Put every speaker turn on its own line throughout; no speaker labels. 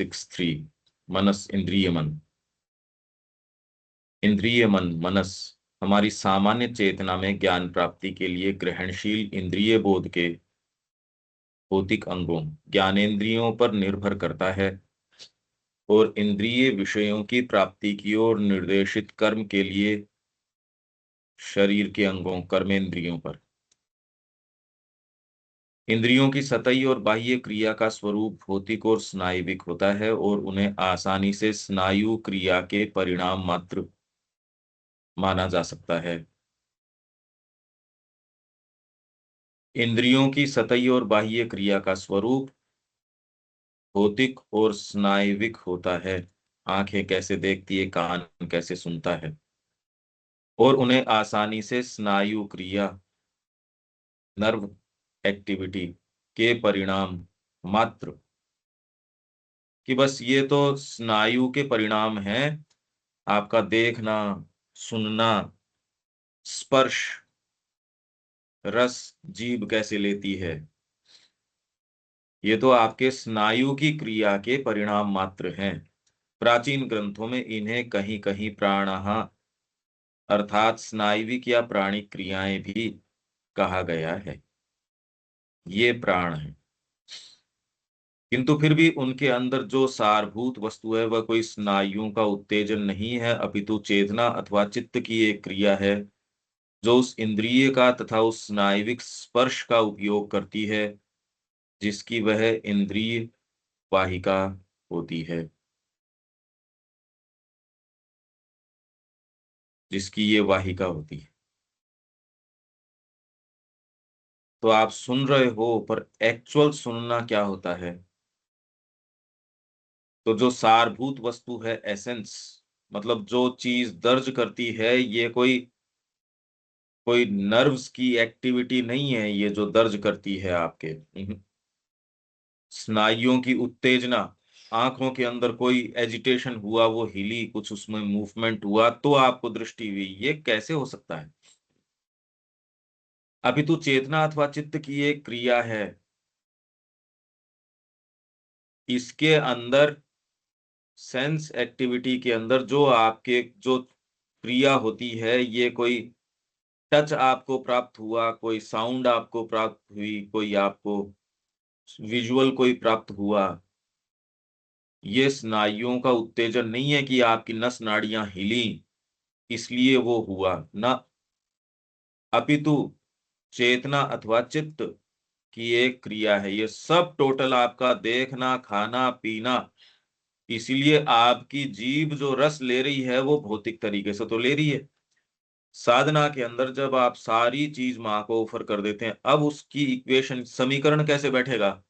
6.3 मनस इंद्रिय मन। इंद्रिय मन मनस हमारी सामान्य चेतना में ज्ञान प्राप्ति के लिए ग्रहणशील इंद्रिय बोध के भौतिक अंगों ज्ञानेंद्रियों पर निर्भर करता है और इंद्रिय विषयों की प्राप्ति की ओर निर्देशित कर्म के लिए शरीर के अंगों कर्मेंद्रियों पर। इंद्रियों की सतही और बाह्य क्रिया का स्वरूप भौतिक और स्नायुविक होता है और उन्हें आसानी से स्नायु क्रिया के परिणाम मात्र माना जा सकता है। इंद्रियों की सतही और बाह्य क्रिया का स्वरूप भौतिक और स्नायुविक होता है। आंखें कैसे देखती है, कान कैसे सुनता है, और उन्हें आसानी से स्नायु क्रिया नर्व एक्टिविटी के परिणाम मात्र, कि बस ये तो स्नायु के परिणाम हैं। आपका देखना, सुनना, स्पर्श, रस जीभ कैसे लेती है, ये तो आपके स्नायु की क्रिया के परिणाम मात्र हैं। प्राचीन ग्रंथों में इन्हें कहीं कहीं प्राणः अर्थात स्नायुविक या प्राणिक क्रियाएं भी कहा गया है। ये प्राण है, किंतु फिर भी उनके अंदर जो सारभूत वस्तु है वह कोई स्नायुओं का उत्तेजन नहीं है, अपितु चेतना अथवा चित्त की एक क्रिया है जो उस इंद्रिय का तथा उस स्नायुविक स्पर्श का उपयोग करती है जिसकी वह इंद्रिय वाहिका होती है, जिसकी ये वाहिका होती है। तो आप सुन रहे हो, पर एक्चुअल सुनना क्या होता है? तो जो सारभूत वस्तु है, एसेंस, मतलब जो चीज दर्ज करती है, ये कोई कोई नर्व्स की एक्टिविटी नहीं है। ये जो दर्ज करती है आपके स्नायुओं की उत्तेजना, आंखों के अंदर कोई एजिटेशन हुआ, वो हिली, कुछ उसमें मूवमेंट हुआ तो आपको दृष्टि हुई, ये कैसे हो सकता है? अपितु चेतना अथवा चित्त की एक क्रिया है। इसके अंदर सेंस एक्टिविटी के अंदर जो आपके जो क्रिया होती है, ये कोई टच आपको प्राप्त हुआ, कोई साउंड आपको प्राप्त हुई, कोई आपको विजुअल कोई प्राप्त हुआ, ये स्नायुओं का उत्तेजन नहीं है कि आपकी नस नाड़ियां हिली इसलिए वो हुआ ना, अपितु चेतना अथवा चित्त की एक क्रिया है। ये सब टोटल आपका देखना, खाना, पीना, इसीलिए आपकी जीभ जो रस ले रही है वो भौतिक तरीके से तो ले रही है। साधना के अंदर जब आप सारी चीज मां को ऑफर कर देते हैं, अब उसकी इक्वेशन समीकरण कैसे बैठेगा?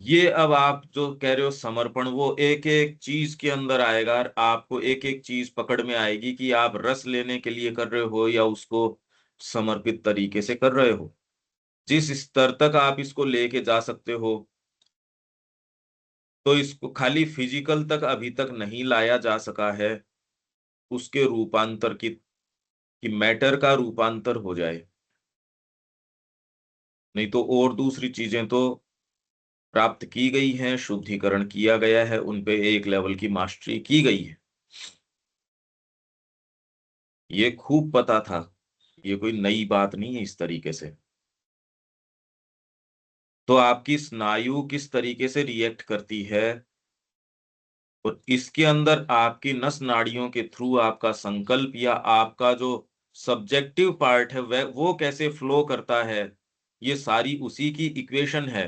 ये अब आप जो कह रहे हो समर्पण, वो एक एक चीज के अंदर आएगा और आपको एक एक चीज पकड़ में आएगी कि आप रस लेने के लिए कर रहे हो या उसको समर्पित तरीके से कर रहे हो। जिस स्तर तक आप इसको लेके जा सकते हो, तो इसको खाली फिजिकल तक अभी तक नहीं लाया जा सका है, उसके रूपांतर की, कि मैटर का रूपांतर हो जाए। नहीं तो और दूसरी चीजें तो प्राप्त की गई हैं, शुद्धिकरण किया गया है, उन पे एक लेवल की मास्टरी की गई है। ये खूब पता था, ये कोई नई बात नहीं है इस तरीके से। तो आपकी स्नायु किस तरीके से रिएक्ट करती है और इसके अंदर आपकी नस नाड़ियों के थ्रू आपका संकल्प या आपका जो सब्जेक्टिव पार्ट है वह वो कैसे फ्लो करता है, ये सारी उसी की इक्वेशन है।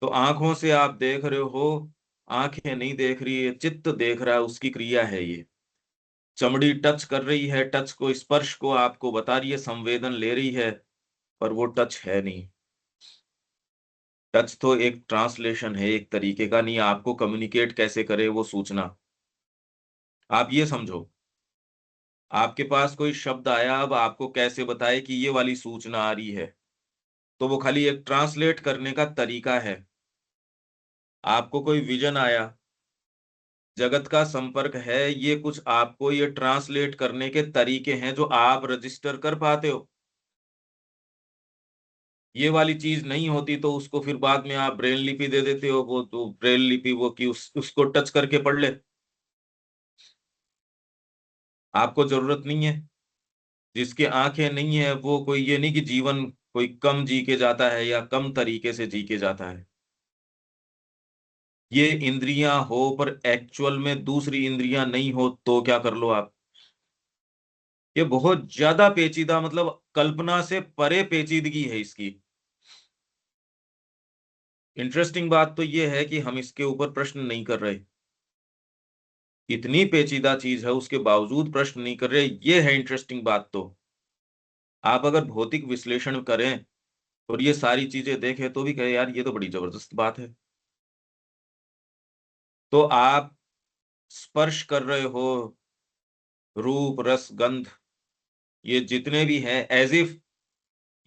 तो आंखों से आप देख रहे हो, आंखें नहीं देख रही है, चित्त देख रहा है, उसकी क्रिया है ये। चमड़ी टच कर रही है, टच को, स्पर्श को आपको बता रही है, संवेदन ले रही है, पर वो टच है नहीं। टच तो एक ट्रांसलेशन है एक तरीके का, नहीं आपको कम्युनिकेट कैसे करे वो सूचना। आप ये समझो, आपके पास कोई शब्द आया, अब आपको कैसे बताए कि ये वाली सूचना आ रही है? तो वो खाली एक ट्रांसलेट करने का तरीका है। आपको कोई विजन आया, जगत का संपर्क है, ये कुछ आपको ये ट्रांसलेट करने के तरीके हैं जो आप रजिस्टर कर पाते हो। ये वाली चीज नहीं होती तो उसको फिर बाद में आप ब्रेल लिपि दे देते हो, वो तो ब्रेल लिपि वो कि उसको टच करके पढ़ ले। आपको जरूरत नहीं है। जिसके आंखें नहीं है वो कोई ये नहीं कि जीवन कोई कम जी के जाता है या कम तरीके से जी के जाता है। ये इंद्रियां हो पर एक्चुअल में दूसरी इंद्रियां नहीं हो तो क्या कर लो आप। ये बहुत ज्यादा पेचीदा, मतलब कल्पना से परे पेचीदगी है इसकी। इंटरेस्टिंग बात तो ये है कि हम इसके ऊपर प्रश्न नहीं कर रहे। इतनी पेचीदा चीज है उसके बावजूद प्रश्न नहीं कर रहे, ये है इंटरेस्टिंग बात। तो आप अगर भौतिक विश्लेषण करें और ये सारी चीजें देखें तो भी कहे यार ये तो बड़ी जबरदस्त बात है। तो आप स्पर्श कर रहे हो, रूप रस गंध, ये जितने भी हैं एज इफ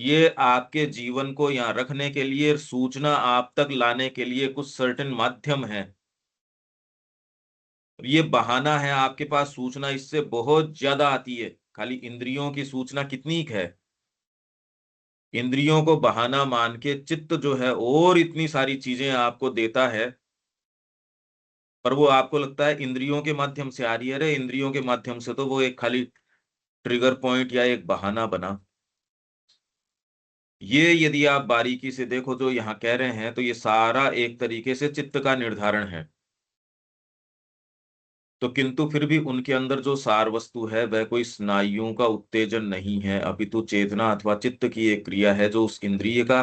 ये आपके जीवन को यहाँ रखने के लिए, सूचना आप तक लाने के लिए कुछ सर्टेन माध्यम है। ये बहाना है आपके पास, सूचना इससे बहुत ज्यादा आती है। खाली इंद्रियों की सूचना कितनी है। इंद्रियों को बहाना मान के चित्त जो है और इतनी सारी चीजें आपको देता है, पर वो आपको लगता है इंद्रियों के माध्यम से आ रही है। अरे इंद्रियों के माध्यम से तो वो एक खाली ट्रिगर पॉइंट या एक बहाना बना। ये यदि आप बारीकी से देखो जो यहाँ कह रहे हैं तो ये सारा एक तरीके से चित्त का निर्धारण है। तो किंतु फिर भी उनके अंदर जो सार वस्तु है वह कोई स्नायुओं का उत्तेजन नहीं है, अपितु चेतना अथवा चित्त की एक क्रिया है जो उस इंद्रिय का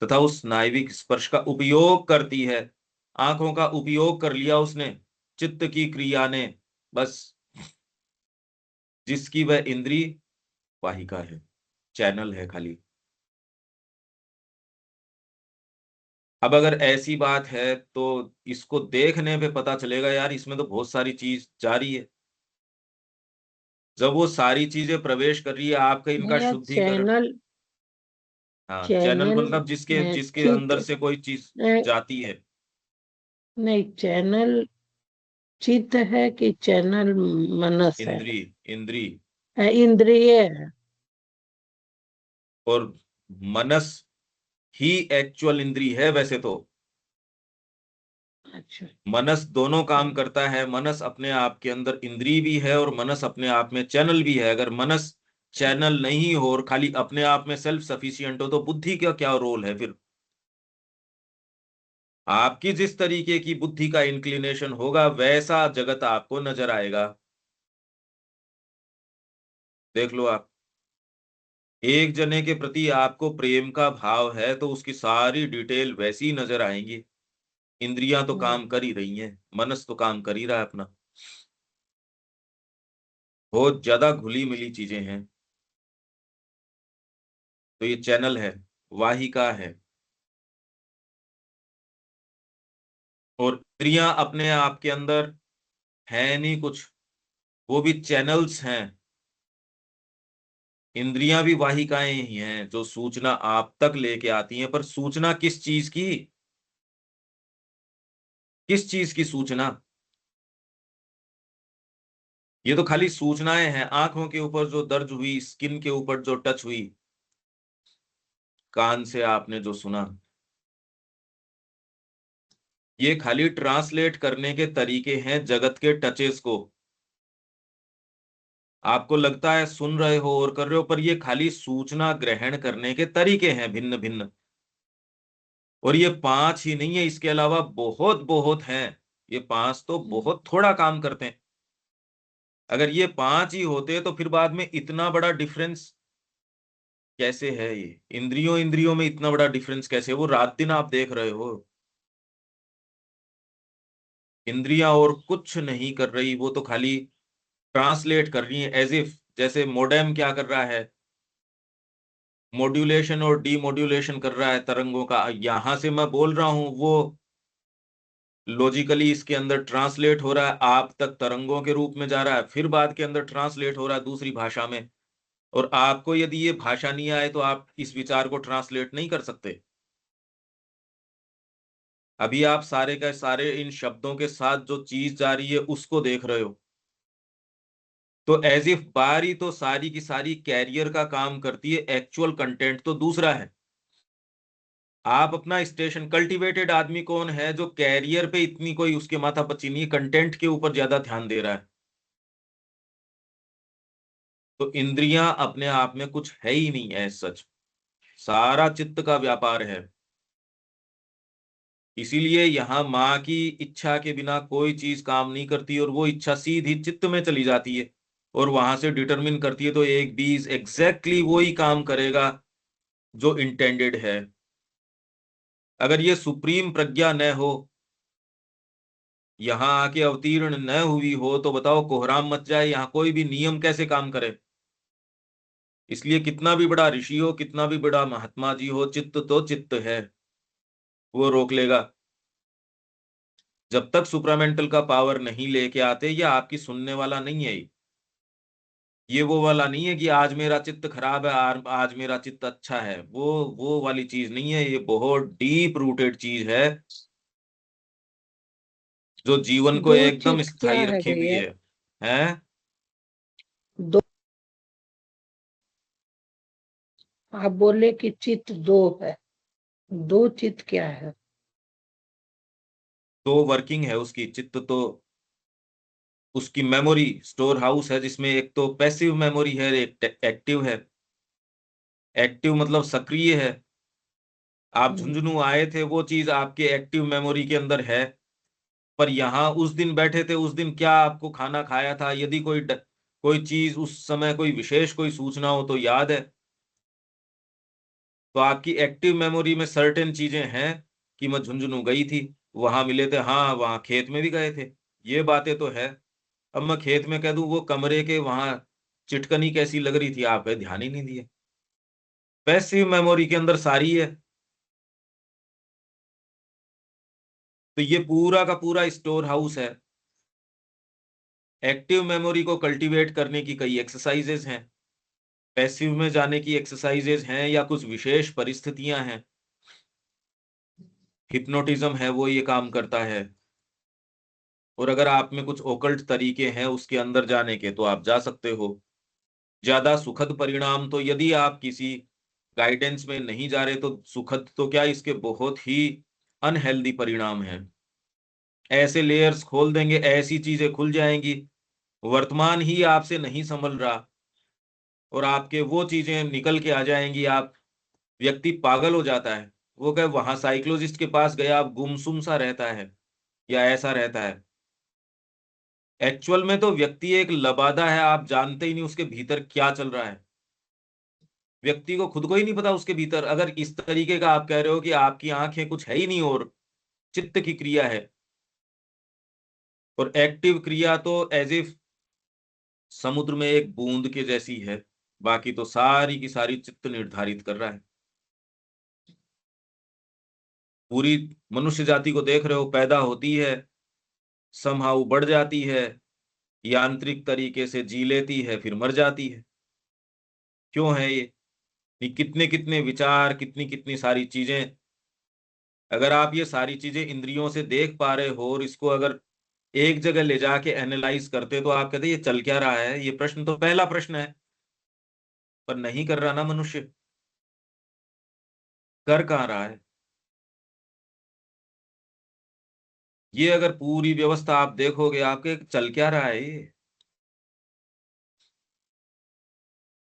तथा उस स्नायविक स्पर्श का उपयोग करती है। आंखों का उपयोग कर लिया उसने, चित्त की क्रिया ने, बस। जिसकी वह इंद्री वाहिका है, चैनल है खाली। अब अगर ऐसी बात है तो इसको देखने पे पता चलेगा यार इसमें तो बहुत सारी चीज जा रही है। जब वो सारी चीजें प्रवेश कर रही है आपका इनका
भैया
शुद्धिकरण।
चैनल,
हाँ, चैनल
चैनल
मतलब जिसके जिसके
चित
अंदर से कोई चीज जाती है।
नहीं, चैनल चित्त है कि चैनल मनस है?
इंद्री, इंद्री
इंद्रिय है।
और मनस ही एक्चुअल इंद्री है वैसे तो।
अच्छा।
मनस दोनों काम करता है, मनस अपने आप के अंदर इंद्री भी है और मनस अपने आप में चैनल भी है। अगर मनस चैनल नहीं हो और खाली अपने आप में सेल्फ सफिशिएंट हो तो बुद्धि का क्या रोल है फिर। आपकी जिस तरीके की बुद्धि का इंक्लिनेशन होगा वैसा जगत आपको नजर आएगा। देख लो आप, एक जने के प्रति आपको प्रेम का भाव है तो उसकी सारी डिटेल वैसी ही नजर आएंगी। इंद्रियां तो काम कर ही रही हैं, मनस तो काम कर ही रहा है अपना। बहुत ज्यादा घुली मिली चीजें हैं। तो ये चैनल है, वाहिका है। और इंद्रियां अपने आप के अंदर है नहीं कुछ, वो भी चैनल्स हैं। इंद्रियां भी वाहिकाएं ही हैं जो सूचना आप तक लेके आती हैं, पर सूचना किस चीज की, किस चीज की सूचना। ये तो खाली सूचनाएं हैं। आंखों के ऊपर जो दर्ज हुई, स्किन के ऊपर जो टच हुई, कान से आपने जो सुना, ये खाली ट्रांसलेट करने के तरीके हैं जगत के टचेस को। आपको लगता है सुन रहे हो और कर रहे हो, पर ये खाली सूचना ग्रहण करने के तरीके हैं भिन्न भिन्न। और ये पांच ही नहीं है, इसके अलावा बहुत बहुत हैं। ये पांच तो बहुत थोड़ा काम करते हैं। अगर ये पांच ही होते तो फिर बाद में इतना बड़ा डिफरेंस कैसे है। ये इंद्रियों इंद्रियों में इतना बड़ा डिफरेंस कैसे है? वो रात दिन आप देख रहे हो, इंद्रियां और कुछ नहीं कर रही, वो तो खाली ट्रांसलेट कर रही है एज इफ। जैसे मोडेम क्या कर रहा है, मॉड्यूलेशन और डीमॉड्यूलेशन कर रहा है तरंगों का। यहां से मैं बोल रहा हूं वो लॉजिकली इसके अंदर ट्रांसलेट हो रहा है, आप तक तरंगों के रूप में जा रहा है, फिर बाद के अंदर ट्रांसलेट हो रहा है दूसरी भाषा में। और आपको यदि ये भाषा नहीं आए तो आप इस विचार को ट्रांसलेट नहीं कर सकते। अभी आप सारे का सारे इन शब्दों के साथ जो चीज जा रही है उसको देख रहे हो। तो एज इफ बारी तो सारी की सारी कैरियर का काम करती है, एक्चुअल कंटेंट तो दूसरा है। आप अपना स्टेशन, कल्टीवेटेड आदमी कौन है जो कैरियर पे इतनी कोई उसके माथा पच्ची नहीं, कंटेंट के ऊपर ज्यादा ध्यान दे रहा है। तो इंद्रियां अपने आप में कुछ है ही नहीं है सच, सारा चित्त का व्यापार है। इसीलिए यहां माँ की इच्छा के बिना कोई चीज काम नहीं करती, और वो इच्छा सीधी चित्त में चली जाती है और वहां से डिटरमिन करती है, तो एक बीज एग्जैक्टली वही काम करेगा जो इंटेंडेड है। अगर ये सुप्रीम प्रज्ञा न हो, यहां आके अवतीर्ण न हुई हो, तो बताओ कोहराम मच जाए, यहां कोई भी नियम कैसे काम करे। इसलिए कितना भी बड़ा ऋषि हो, कितना भी बड़ा महात्मा जी हो, चित्त तो चित्त है, वो रोक लेगा। जब तक सुप्रामेंटल का पावर नहीं लेके आते, या आपकी सुनने वाला नहीं है ये वो वाला नहीं है कि आज मेरा चित्त खराब है, आज मेरा चित्त अच्छा है, वो वाली चीज नहीं है। ये बहुत डीप रूटेड चीज है जो जीवन को
दो
एकदम
चित क्या
स्थायी
है
रखी हुई
भैया?
है। हैं?
दो, आप बोले कि चित दो है, दो चित क्या है?
तो वर्किंग है उसकी, चित्त तो उसकी मेमोरी स्टोर हाउस है, जिसमें एक तो पैसिव मेमोरी है, एक एक्टिव है। एक्टिव मतलब सक्रिय है। आप
हम्म,
झुंझुनू आए थे, वो चीज आपके एक्टिव मेमोरी के अंदर है। पर यहाँ उस दिन बैठे थे, उस दिन क्या आपको खाना खाया था, यदि कोई चीज उस समय, कोई विशेष कोई सूचना हो तो याद है। तो आपकी एक्टिव मेमोरी में सर्टेन चीजें हैं कि मैं झुंझुनू गई थी, वहां मिले थे, हाँ वहां खेत में भी गए थे, ये बातें तो है। अब मैं खेत में कह दूं वो कमरे के वहां चिटकनी कैसी लग रही थी, आप ध्यान ही नहीं दिए। पैसिव मेमोरी के अंदर सारी है। तो ये पूरा का पूरा स्टोर हाउस है। एक्टिव मेमोरी को कल्टीवेट करने की कई एक्सरसाइजेज हैं, पैसिव में जाने की एक्सरसाइजेज हैं, या कुछ विशेष परिस्थितियां हैं। हिप्नोटिज्म है वो ये काम करता है। और अगर आप में कुछ ओकल्ट तरीके हैं उसके अंदर जाने के, तो आप जा सकते हो। ज्यादा सुखद परिणाम तो, यदि आप किसी गाइडेंस में नहीं जा रहे, तो सुखद तो क्या, इसके बहुत ही अनहेल्दी परिणाम हैं। ऐसे लेयर्स खोल देंगे, ऐसी चीजें खुल जाएंगी, वर्तमान ही आपसे नहीं संभल रहा, और आपके वो चीजें निकल के आ जाएंगी, आप व्यक्ति पागल हो जाता है। वो कहे वहां साइकोलॉजिस्ट के पास गया, आप गुमसुम सा रहता है, या ऐसा रहता है। एक्चुअल में तो व्यक्ति एक लबादा है, आप जानते ही नहीं उसके भीतर क्या चल रहा है। व्यक्ति को खुद को ही नहीं पता उसके भीतर, अगर इस तरीके का आप कह रहे हो कि आपकी आंखें कुछ है ही नहीं और चित्त की क्रिया है, और एक्टिव क्रिया तो एज इफ समुद्र में एक बूंद के जैसी है, बाकी तो सारी की सारी चित्त निर्धारित कर रहा है। पूरी मनुष्य जाति को देख रहे हो, पैदा होती है, समहाउ बढ़ जाती है, यांत्रिक तरीके से जी लेती है, फिर मर जाती है। क्यों है ये कितने कितने विचार, कितनी कितनी सारी चीजें। अगर आप ये सारी चीजें इंद्रियों से देख पा रहे हो, और इसको अगर एक जगह ले जाके एनालाइज करते, तो आप कहते ये चल क्या रहा है, ये प्रश्न तो पहला प्रश्न है। पर नहीं कर रहा ना मनुष्य, कर कहाँ रहा है। ये अगर पूरी व्यवस्था आप देखोगे, आपके चल क्या रहा है ये।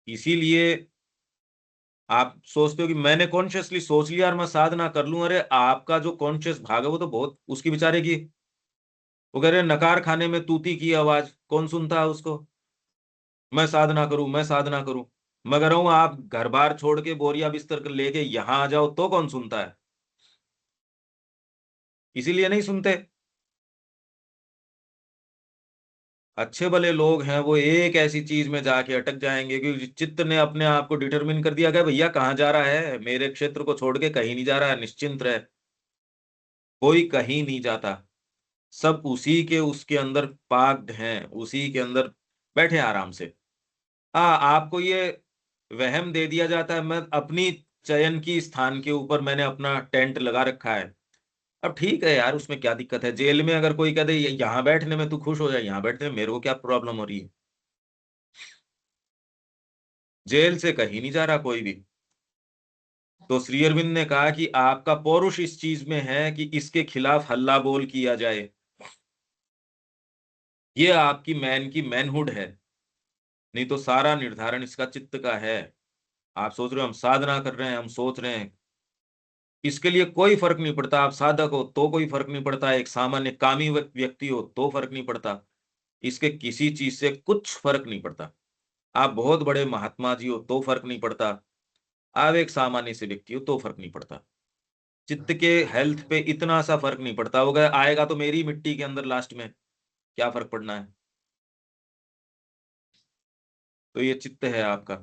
इसीलिए आप सोचते हो कि मैंने कॉन्शियसली सोच लिया और मैं साधना कर लूं, अरे आपका जो कॉन्शियस भाग है वो तो बहुत उसकी बेचारे की, वो कह रहे नकार खाने में तूती की आवाज कौन सुनता है उसको। मैं साधना करूं, मैं साधना करूं, मगर हूं आप घर बार छोड़ के बोरिया बिस्तर कर लेके यहां आ जाओ, तो कौन सुनता है। इसीलिए नहीं सुनते। अच्छे भले लोग हैं वो एक ऐसी चीज में जाके अटक जाएंगे, क्योंकि चित्त ने अपने आप को डिटरमिन कर दिया, कि भैया कहाँ जा रहा है, मेरे क्षेत्र को छोड़ के कहीं नहीं जा रहा है, निश्चिंत रहे। कोई कहीं नहीं जाता, सब उसी के उसके अंदर पाक्ड हैं, उसी के अंदर बैठे आराम से। हाँ, आपको ये वहम दे दिया जाता है, मैं अपनी चयन की स्थान के ऊपर मैंने अपना टेंट लगा रखा है। अब ठीक है यार, उसमें क्या दिक्कत है, जेल में अगर कोई कह दे यहाँ बैठने में तू खुश हो जाए, यहाँ बैठने में मेरे को क्या प्रॉब्लम हो रही है। जेल से कहीं नहीं जा रहा कोई भी। तो श्री अरविंद ने कहा कि आपका पौरुष इस चीज में है कि इसके खिलाफ हल्ला बोल किया जाए, ये आपकी मैन की मैनहुड है। नहीं तो सारा निर्धारण इसका चित्त का है। आप सोच रहे हो हम साधना कर रहे हैं, हम सोच रहे हैं, इसके लिए कोई फर्क नहीं पड़ता। आप साधक हो तो कोई फर्क नहीं पड़ता, एक सामान्य कामी व्यक्ति हो तो फर्क नहीं पड़ता, इसके किसी चीज से कुछ फर्क नहीं पड़ता। आप बहुत बड़े महात्मा जी हो तो फर्क नहीं पड़ता, आप एक सामान्य से व्यक्ति हो तो फर्क नहीं पड़ता। चित्त के हेल्थ पे इतना सा फर्क नहीं पड़ता होगा, आएगा तो मेरी मिट्टी के अंदर लास्ट में, क्या फर्क पड़ना है। तो ये चित्त है आपका।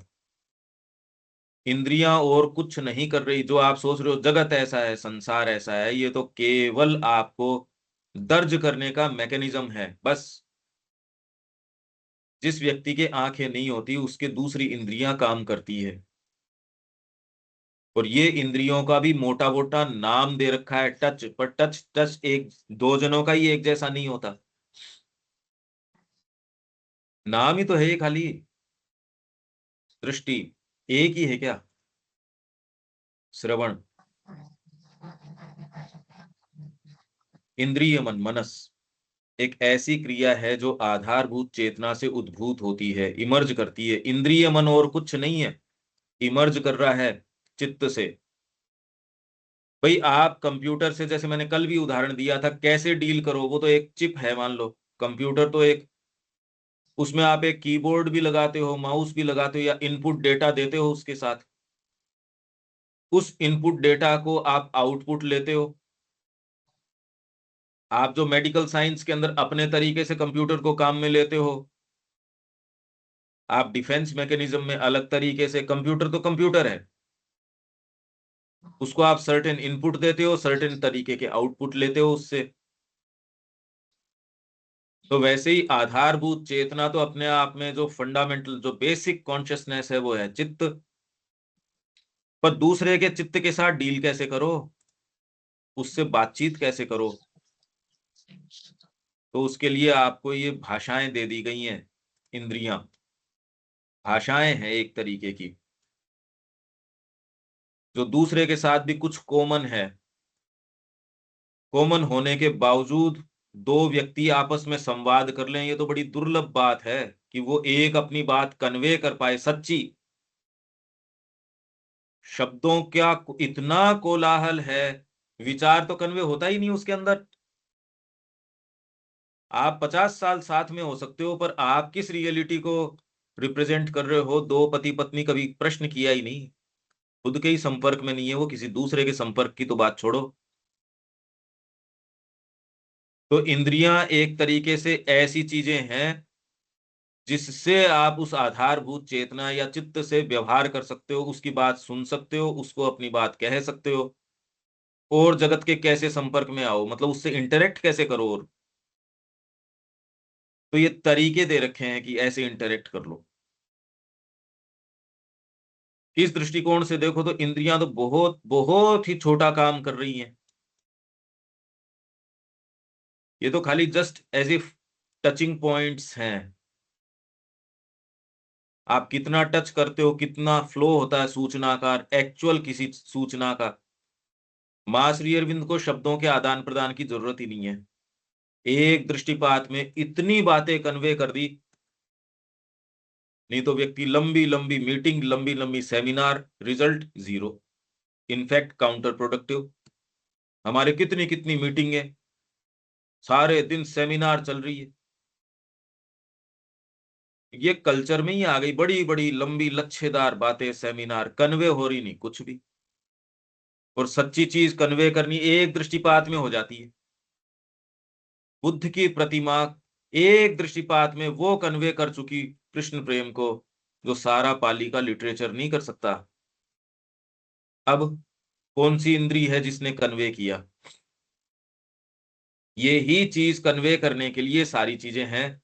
इंद्रियां और कुछ नहीं कर रही। जो आप सोच रहे हो जगत ऐसा है, संसार ऐसा है, ये तो केवल आपको दर्ज करने का मैकेनिज्म है बस। जिस व्यक्ति के आंखें नहीं होती उसके दूसरी इंद्रियां काम करती है, और ये इंद्रियों का भी मोटा मोटा नाम दे रखा है टच। पर टच टच एक दो जनों का ही एक जैसा नहीं होता, नाम ही तो है ये खाली। दृष्टि एक ही है क्या? श्रवण, इंद्रिय मन, मनस एक ऐसी क्रिया है जो आधारभूत चेतना से उद्भूत होती है, इमर्ज करती है। इंद्रिय मन और कुछ नहीं है, इमर्ज कर रहा है चित्त से। भाई आप कंप्यूटर से, जैसे मैंने कल भी उदाहरण दिया था, कैसे डील करो, वो तो एक चिप है मान लो। कंप्यूटर तो एक, उसमें आप एक कीबोर्ड भी लगाते हो, माउस भी लगाते हो, या इनपुट डेटा देते हो उसके साथ, उस इनपुट डेटा को आप आउटपुट लेते हो। आप जो मेडिकल साइंस के अंदर अपने तरीके से कंप्यूटर को काम में लेते हो, आप डिफेंस मैकेनिज्म में अलग तरीके से, कंप्यूटर तो कंप्यूटर है, उसको आप सर्टेन इनपुट देते हो, सर्टेन तरीके के आउटपुट लेते हो उससे। तो वैसे ही आधारभूत चेतना तो अपने आप में जो फंडामेंटल, जो बेसिक कॉन्शियसनेस है वो है चित्त। पर दूसरे के चित्त के साथ डील कैसे करो, उससे बातचीत कैसे करो, तो उसके लिए आपको ये भाषाएं दे दी गई हैं। इंद्रियां भाषाएं हैं एक तरीके की, जो दूसरे के साथ भी कुछ कॉमन है। कॉमन होने के बावजूद दो व्यक्ति आपस में संवाद कर लें, ये तो बड़ी दुर्लभ बात है कि वो एक अपनी बात कन्वे कर पाए सच्ची। शब्दों क्या इतना कोलाहल है, विचार तो कन्वे होता ही नहीं उसके अंदर। आप 50 साल साथ में हो सकते हो, पर आप किस रियलिटी को रिप्रेजेंट कर रहे हो? दो पति पत्नी कभी प्रश्न किया ही नहीं, खुद के ही संपर्क में नहीं है वो, किसी दूसरे के संपर्क की तो बात छोड़ो। तो इंद्रियां एक तरीके से ऐसी चीजें हैं जिससे आप उस आधारभूत चेतना या चित्त से व्यवहार कर सकते हो, उसकी बात सुन सकते हो, उसको अपनी बात कह सकते हो, और जगत के कैसे संपर्क में आओ, मतलब उससे इंटरेक्ट कैसे करो। और तो ये तरीके दे रखे हैं कि ऐसे इंटरेक्ट कर लो। इस दृष्टिकोण से देखो तो इंद्रियां तो बहुत बहुत ही छोटा काम कर रही हैं। ये तो खाली just as if touching points हैं। आप कितना टच करते हो, कितना फ्लो होता है सूचना का, एक्चुअल किसी सूचना का। मां श्री अरविंद को शब्दों के आदान प्रदान की जरूरत ही नहीं है, एक दृष्टिपात में इतनी बातें कन्वे कर दी। नहीं तो व्यक्ति लंबी लंबी मीटिंग, लंबी लंबी seminar, result zero, in fact counter productive. हमारे कितनी कितनी मीटिंग है, सारे दिन सेमिनार चल रही है। ये कल्चर में ही आ गई, बड़ी बड़ी लंबी लच्छेदार बातें, सेमिनार, कन्वे हो रही नहीं कुछ भी। और सच्ची चीज कन्वे करनी एक दृष्टिपात में हो जाती है। बुद्ध की प्रतिमा एक दृष्टिपात में वो कन्वे कर चुकी कृष्ण प्रेम को, जो सारा पाली का लिटरेचर नहीं कर सकता। अब कौन सी इंद्री है जिसने कन्वे किया? ये ही चीज कन्वे करने के लिए सारी चीजें हैं।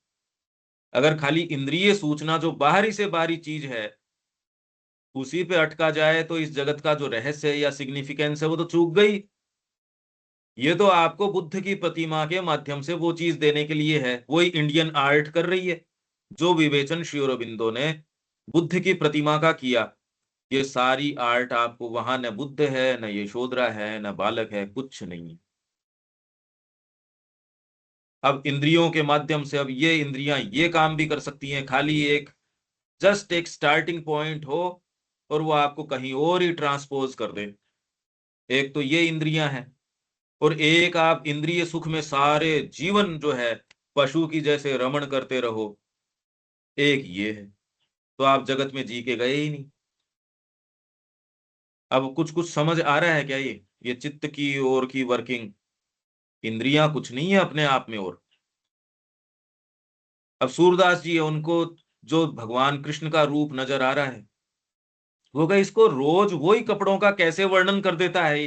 अगर खाली इंद्रिय सूचना, जो बाहरी से बाहरी चीज है, उसी पे अटका जाए तो इस जगत का जो रहस्य या सिग्निफिकेंस है वो तो चूक गई। ये तो आपको बुद्ध की प्रतिमा के माध्यम से वो चीज देने के लिए है, वही इंडियन आर्ट कर रही है। जो विवेचन श्री अरबिंदो ने बुद्ध की प्रतिमा का किया, ये सारी आर्ट आपको वहां, न बुद्ध है, न यशोधरा है, न बालक है, कुछ नहीं है। अब इंद्रियों के माध्यम से, अब ये इंद्रियां ये काम भी कर सकती हैं, खाली एक जस्ट एक स्टार्टिंग पॉइंट हो और वो आपको कहीं और ही ट्रांसपोज कर दे। एक तो ये इंद्रियां हैं, और एक आप इंद्रिय सुख में सारे जीवन जो है पशु की जैसे रमण करते रहो, एक ये है। तो आप जगत में जी के गए ही नहीं। अब कुछ कुछ समझ आ रहा है क्या? ये चित्त की ओर की वर्किंग, इंद्रियां कुछ नहीं है अपने आप में। और अब सूरदास जी है, उनको जो भगवान कृष्ण का रूप नजर आ रहा है, वो क्या इसको रोज वही कपड़ों का कैसे वर्णन कर देता है ये?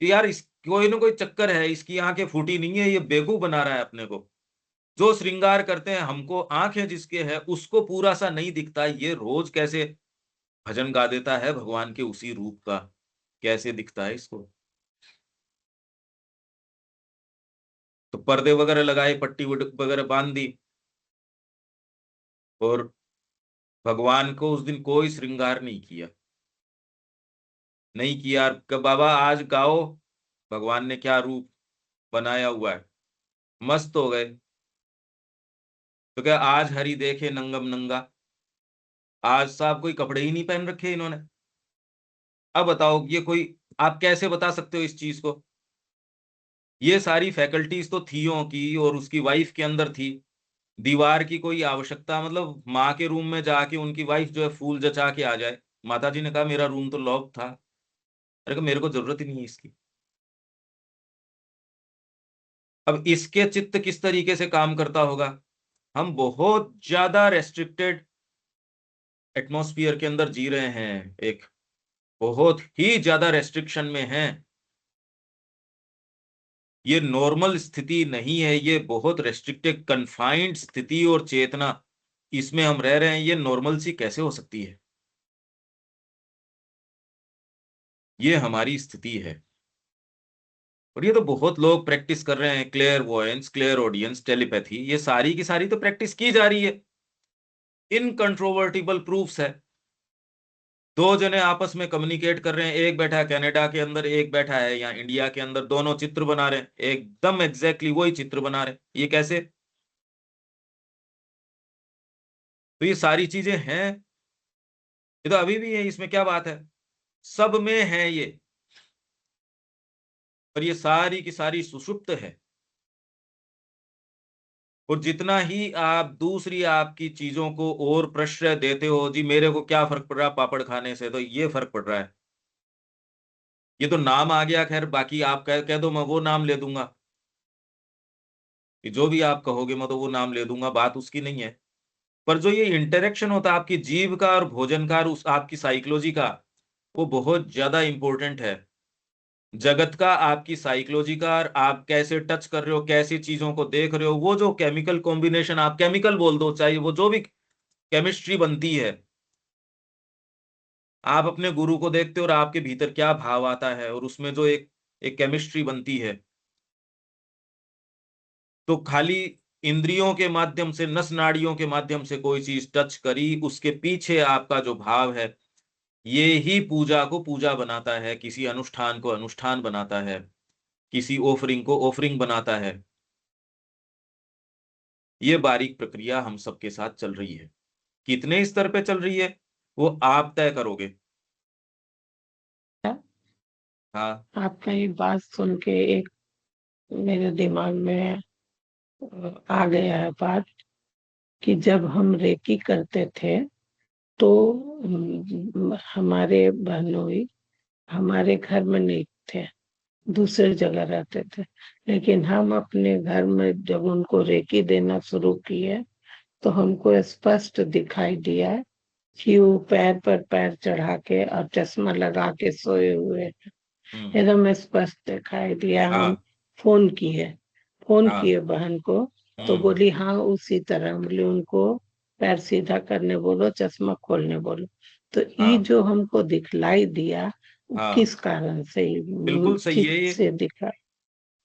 कि यार इस कोई ना कोई चक्कर है, इसकी आंखें फूटी नहीं है, ये बेवकूफ बना रहा है अपने को। जो श्रृंगार करते हैं, हमको आंखें जिसके है उसको पूरा सा नहीं दिखता, ये रोज कैसे भजन गा देता है भगवान के उसी रूप का, कैसे दिखता है इसको? तो पर्दे वगैरह लगाए, पट्टी वगैरह बांध दी, और भगवान को उस दिन कोई श्रृंगार नहीं किया, नहीं किया। बाबा आज गाओ, भगवान ने क्या रूप बनाया हुआ है, मस्त हो गए। तो क्या आज हरि देखे नंगम नंगा, आज साहब कोई कपड़े ही नहीं पहन रखे इन्होंने। अब बताओ ये कोई, आप कैसे बता सकते हो इस चीज को? ये सारी फैकल्टीज तो थियों की और उसकी वाइफ के अंदर थी। दीवार की कोई आवश्यकता, मतलब माँ के रूम में जाके उनकी वाइफ जो है फूल जचा के आ जाए। माता जी ने कहा मेरा रूम तो लॉक था। अरे कहा, मेरे को जरूरत ही नहीं है इसकी। अब इसके चित्त किस तरीके से काम करता होगा? हम बहुत ज्यादा रेस्ट्रिक्टेड एटमॉस्फियर के अंदर जी रहे हैं, एक बहुत ही ज्यादा रेस्ट्रिक्शन में हैं। ये नॉर्मल स्थिति नहीं है, ये बहुत रेस्ट्रिक्टेड कन्फाइंड स्थिति और चेतना, इसमें हम रह रहे हैं। ये नॉर्मल सी कैसे हो सकती है? ये हमारी स्थिति है। और ये तो बहुत लोग प्रैक्टिस कर रहे हैं, clairvoyance, clairaudience, telepathy, ये सारी की सारी तो प्रैक्टिस की जा रही है। इनकंट्रोवर्टिबल प्रूफ्स है। दो जने आपस में कम्युनिकेट कर रहे हैं, एक बैठा है कनाडा के अंदर, एक बैठा है यहाँ इंडिया के अंदर, दोनों चित्र बना रहे हैं, एकदम एग्जैक्टली वही चित्र बना रहे हैं। ये कैसे? तो ये सारी चीजें हैं, ये तो अभी भी है, इसमें क्या बात है? सब में है ये। पर ये सारी की सारी सुषुप्त है। और जितना ही आप दूसरी आपकी चीजों को और प्रश्रय देते हो, जी मेरे को क्या फर्क पड़ रहा है पापड़ खाने से, तो ये फर्क पड़ रहा है। ये तो नाम आ गया, खैर बाकी आप कह दो, मैं वो नाम ले दूंगा, कि जो भी आप कहोगे मैं तो वो नाम ले दूंगा, बात उसकी नहीं है। पर जो ये इंटरेक्शन होता है आपकी जीव का और भोजन का और उस आपकी साइकोलॉजी का, वो बहुत ज्यादा इंपॉर्टेंट है। जगत का, आपकी साइकोलॉजी का, और आप कैसे टच कर रहे हो, कैसी चीजों को देख रहे हो, वो जो केमिकल कॉम्बिनेशन, आप केमिकल बोल दो, चाहे वो जो भी केमिस्ट्री बनती है, आप अपने गुरु को देखते हो और आपके भीतर क्या भाव आता है, और उसमें जो एक एक केमिस्ट्री बनती है। तो खाली इंद्रियों के माध्यम से, नस नाड़ियों के माध्यम से कोई चीज टच करी, उसके पीछे आपका जो भाव है, ये ही पूजा को पूजा बनाता है, किसी अनुष्ठान को अनुष्ठान बनाता है, किसी ओफरिंग को ओफरिंग बनाता है। ये बारीक प्रक्रिया हम सबके साथ चल रही है। कितने स्तर पे चल रही है वो आप तय करोगे। हाँ।
आपका ये बात सुन के एक मेरे दिमाग में आ गया है बात, कि जब हम रेकी करते थे तो हमारे बहनोई हमारे घर में नहीं थे, दूसरे जगह रहते थे। लेकिन हम अपने घर में जब उनको रेकी देना शुरू किए तो हमको स्पष्ट दिखाई दिया कि वो पैर पर पैर चढ़ा के और चश्मा लगा के सोए हुए हैं।
हम्म।
एकदम स्पष्ट दिखाई दिया। हम
हाँ।
फोन किए फोन
हाँ।
किए बहन को, तो
हम्म।
बोली हाँ उसी तरह। बोली उनको पैर सीधा करने बोलो, चश्मा खोलने बोलो। तो ये
हाँ।
जो हमको दिखलाई दिया, वो
हाँ।
किस कारण से?
बिल्कुल सही है
चित्त
ये।
से दिखा?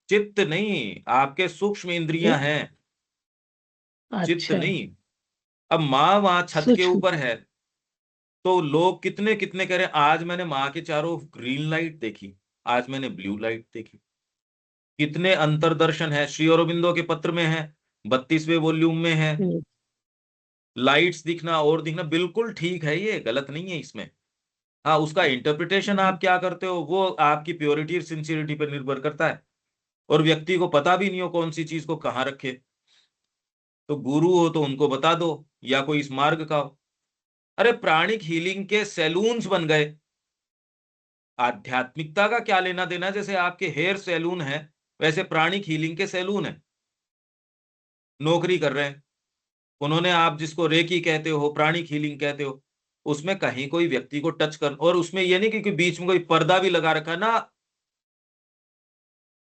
चित्त नहीं, आपके सूक्ष्म इंद्रियां
ये
हैं, चित्त
अच्छा,
नहीं। अब माँ वहां छत के
सूक्ष्म।
ऊपर है, तो लोग कितने कितने कह रहे हैं, आज मैंने माँ के चारों ग्रीन लाइट देखी, आज मैंने ब्लू लाइट देखी। कितने अंतरदर्शन है, श्री अरबिंदो के पत्र में है, 32वें वॉल्यूम में है।
हम्म,
लाइट्स दिखना और दिखना बिल्कुल ठीक है, ये गलत नहीं है इसमें। हाँ, उसका इंटरप्रिटेशन आप क्या करते हो वो आपकी प्योरिटी और सिंसियरिटी पर निर्भर करता है। और व्यक्ति को पता भी नहीं हो कौन सी चीज को कहाँ रखे, तो गुरु हो तो उनको बता दो, या कोई इस मार्ग का हो। अरे प्राणिक हीलिंग के सैलून्स बन गए, आध्यात्मिकता का क्या लेना देना। जैसे आपके हेयर सैलून है, वैसे प्राणिक हीलिंग के सैलून है, नौकरी कर रहे हैं। उन्होंने, आप जिसको रेकी कहते हो, प्राणिक हीलिंग कहते हो, उसमें कहीं कोई व्यक्ति को टच कर, और उसमें ये नहीं कि बीच में कोई पर्दा भी लगा रखा ना,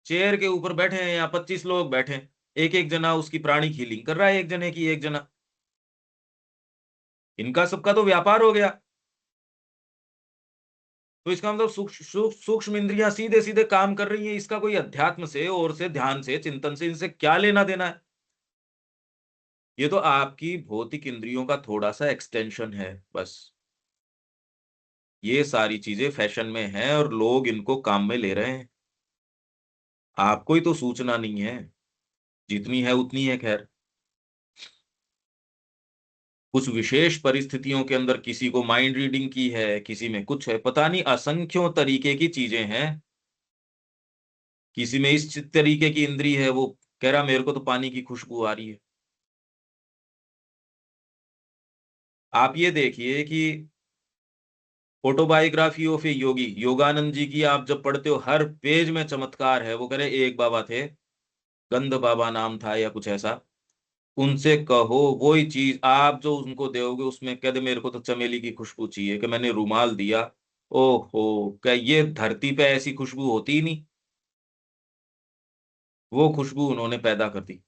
चेयर के ऊपर बैठे हैं या 25 लोग बैठे हैं, एक एक जना उसकी प्राणिक हीलिंग कर रहा है, एक जने की एक जना। इनका सबका तो व्यापार हो गया। तो इसका मतलब सूक्ष्म इंद्रियां सीधे सीधे काम कर रही है, इसका कोई अध्यात्म से और से ध्यान से चिंतन से इनसे क्या लेना देना है। ये तो आपकी भौतिक इंद्रियों का थोड़ा सा एक्सटेंशन है बस। ये सारी चीजें फैशन में हैं और लोग इनको काम में ले रहे हैं। आपको ही तो सूचना नहीं है, जितनी है उतनी है। खैर, कुछ विशेष परिस्थितियों के अंदर किसी को माइंड रीडिंग की है, किसी में कुछ है, पता नहीं असंख्यों तरीके की चीजें हैं। किसी में इस तरीके की इंद्री है, वो कह रहा मेरे को तो पानी की खुशबू आ रही है। आप ये देखिए कि ऑटोबायोग्राफी ऑफ ए योगी, योगानंद जी की आप जब पढ़ते हो, हर पेज में चमत्कार है। वो कह रहे एक बाबा थे, गंध बाबा नाम था या कुछ ऐसा, उनसे कहो वही चीज आप जो उनको दोगे, उसमें कह दे मेरे को तो चमेली की खुशबू चाहिए, कि मैंने रुमाल दिया, ओहो, क्या ये धरती पे ऐसी खुशबू होती ही नहीं। वो खुशबू उन्होंने पैदा कर दी।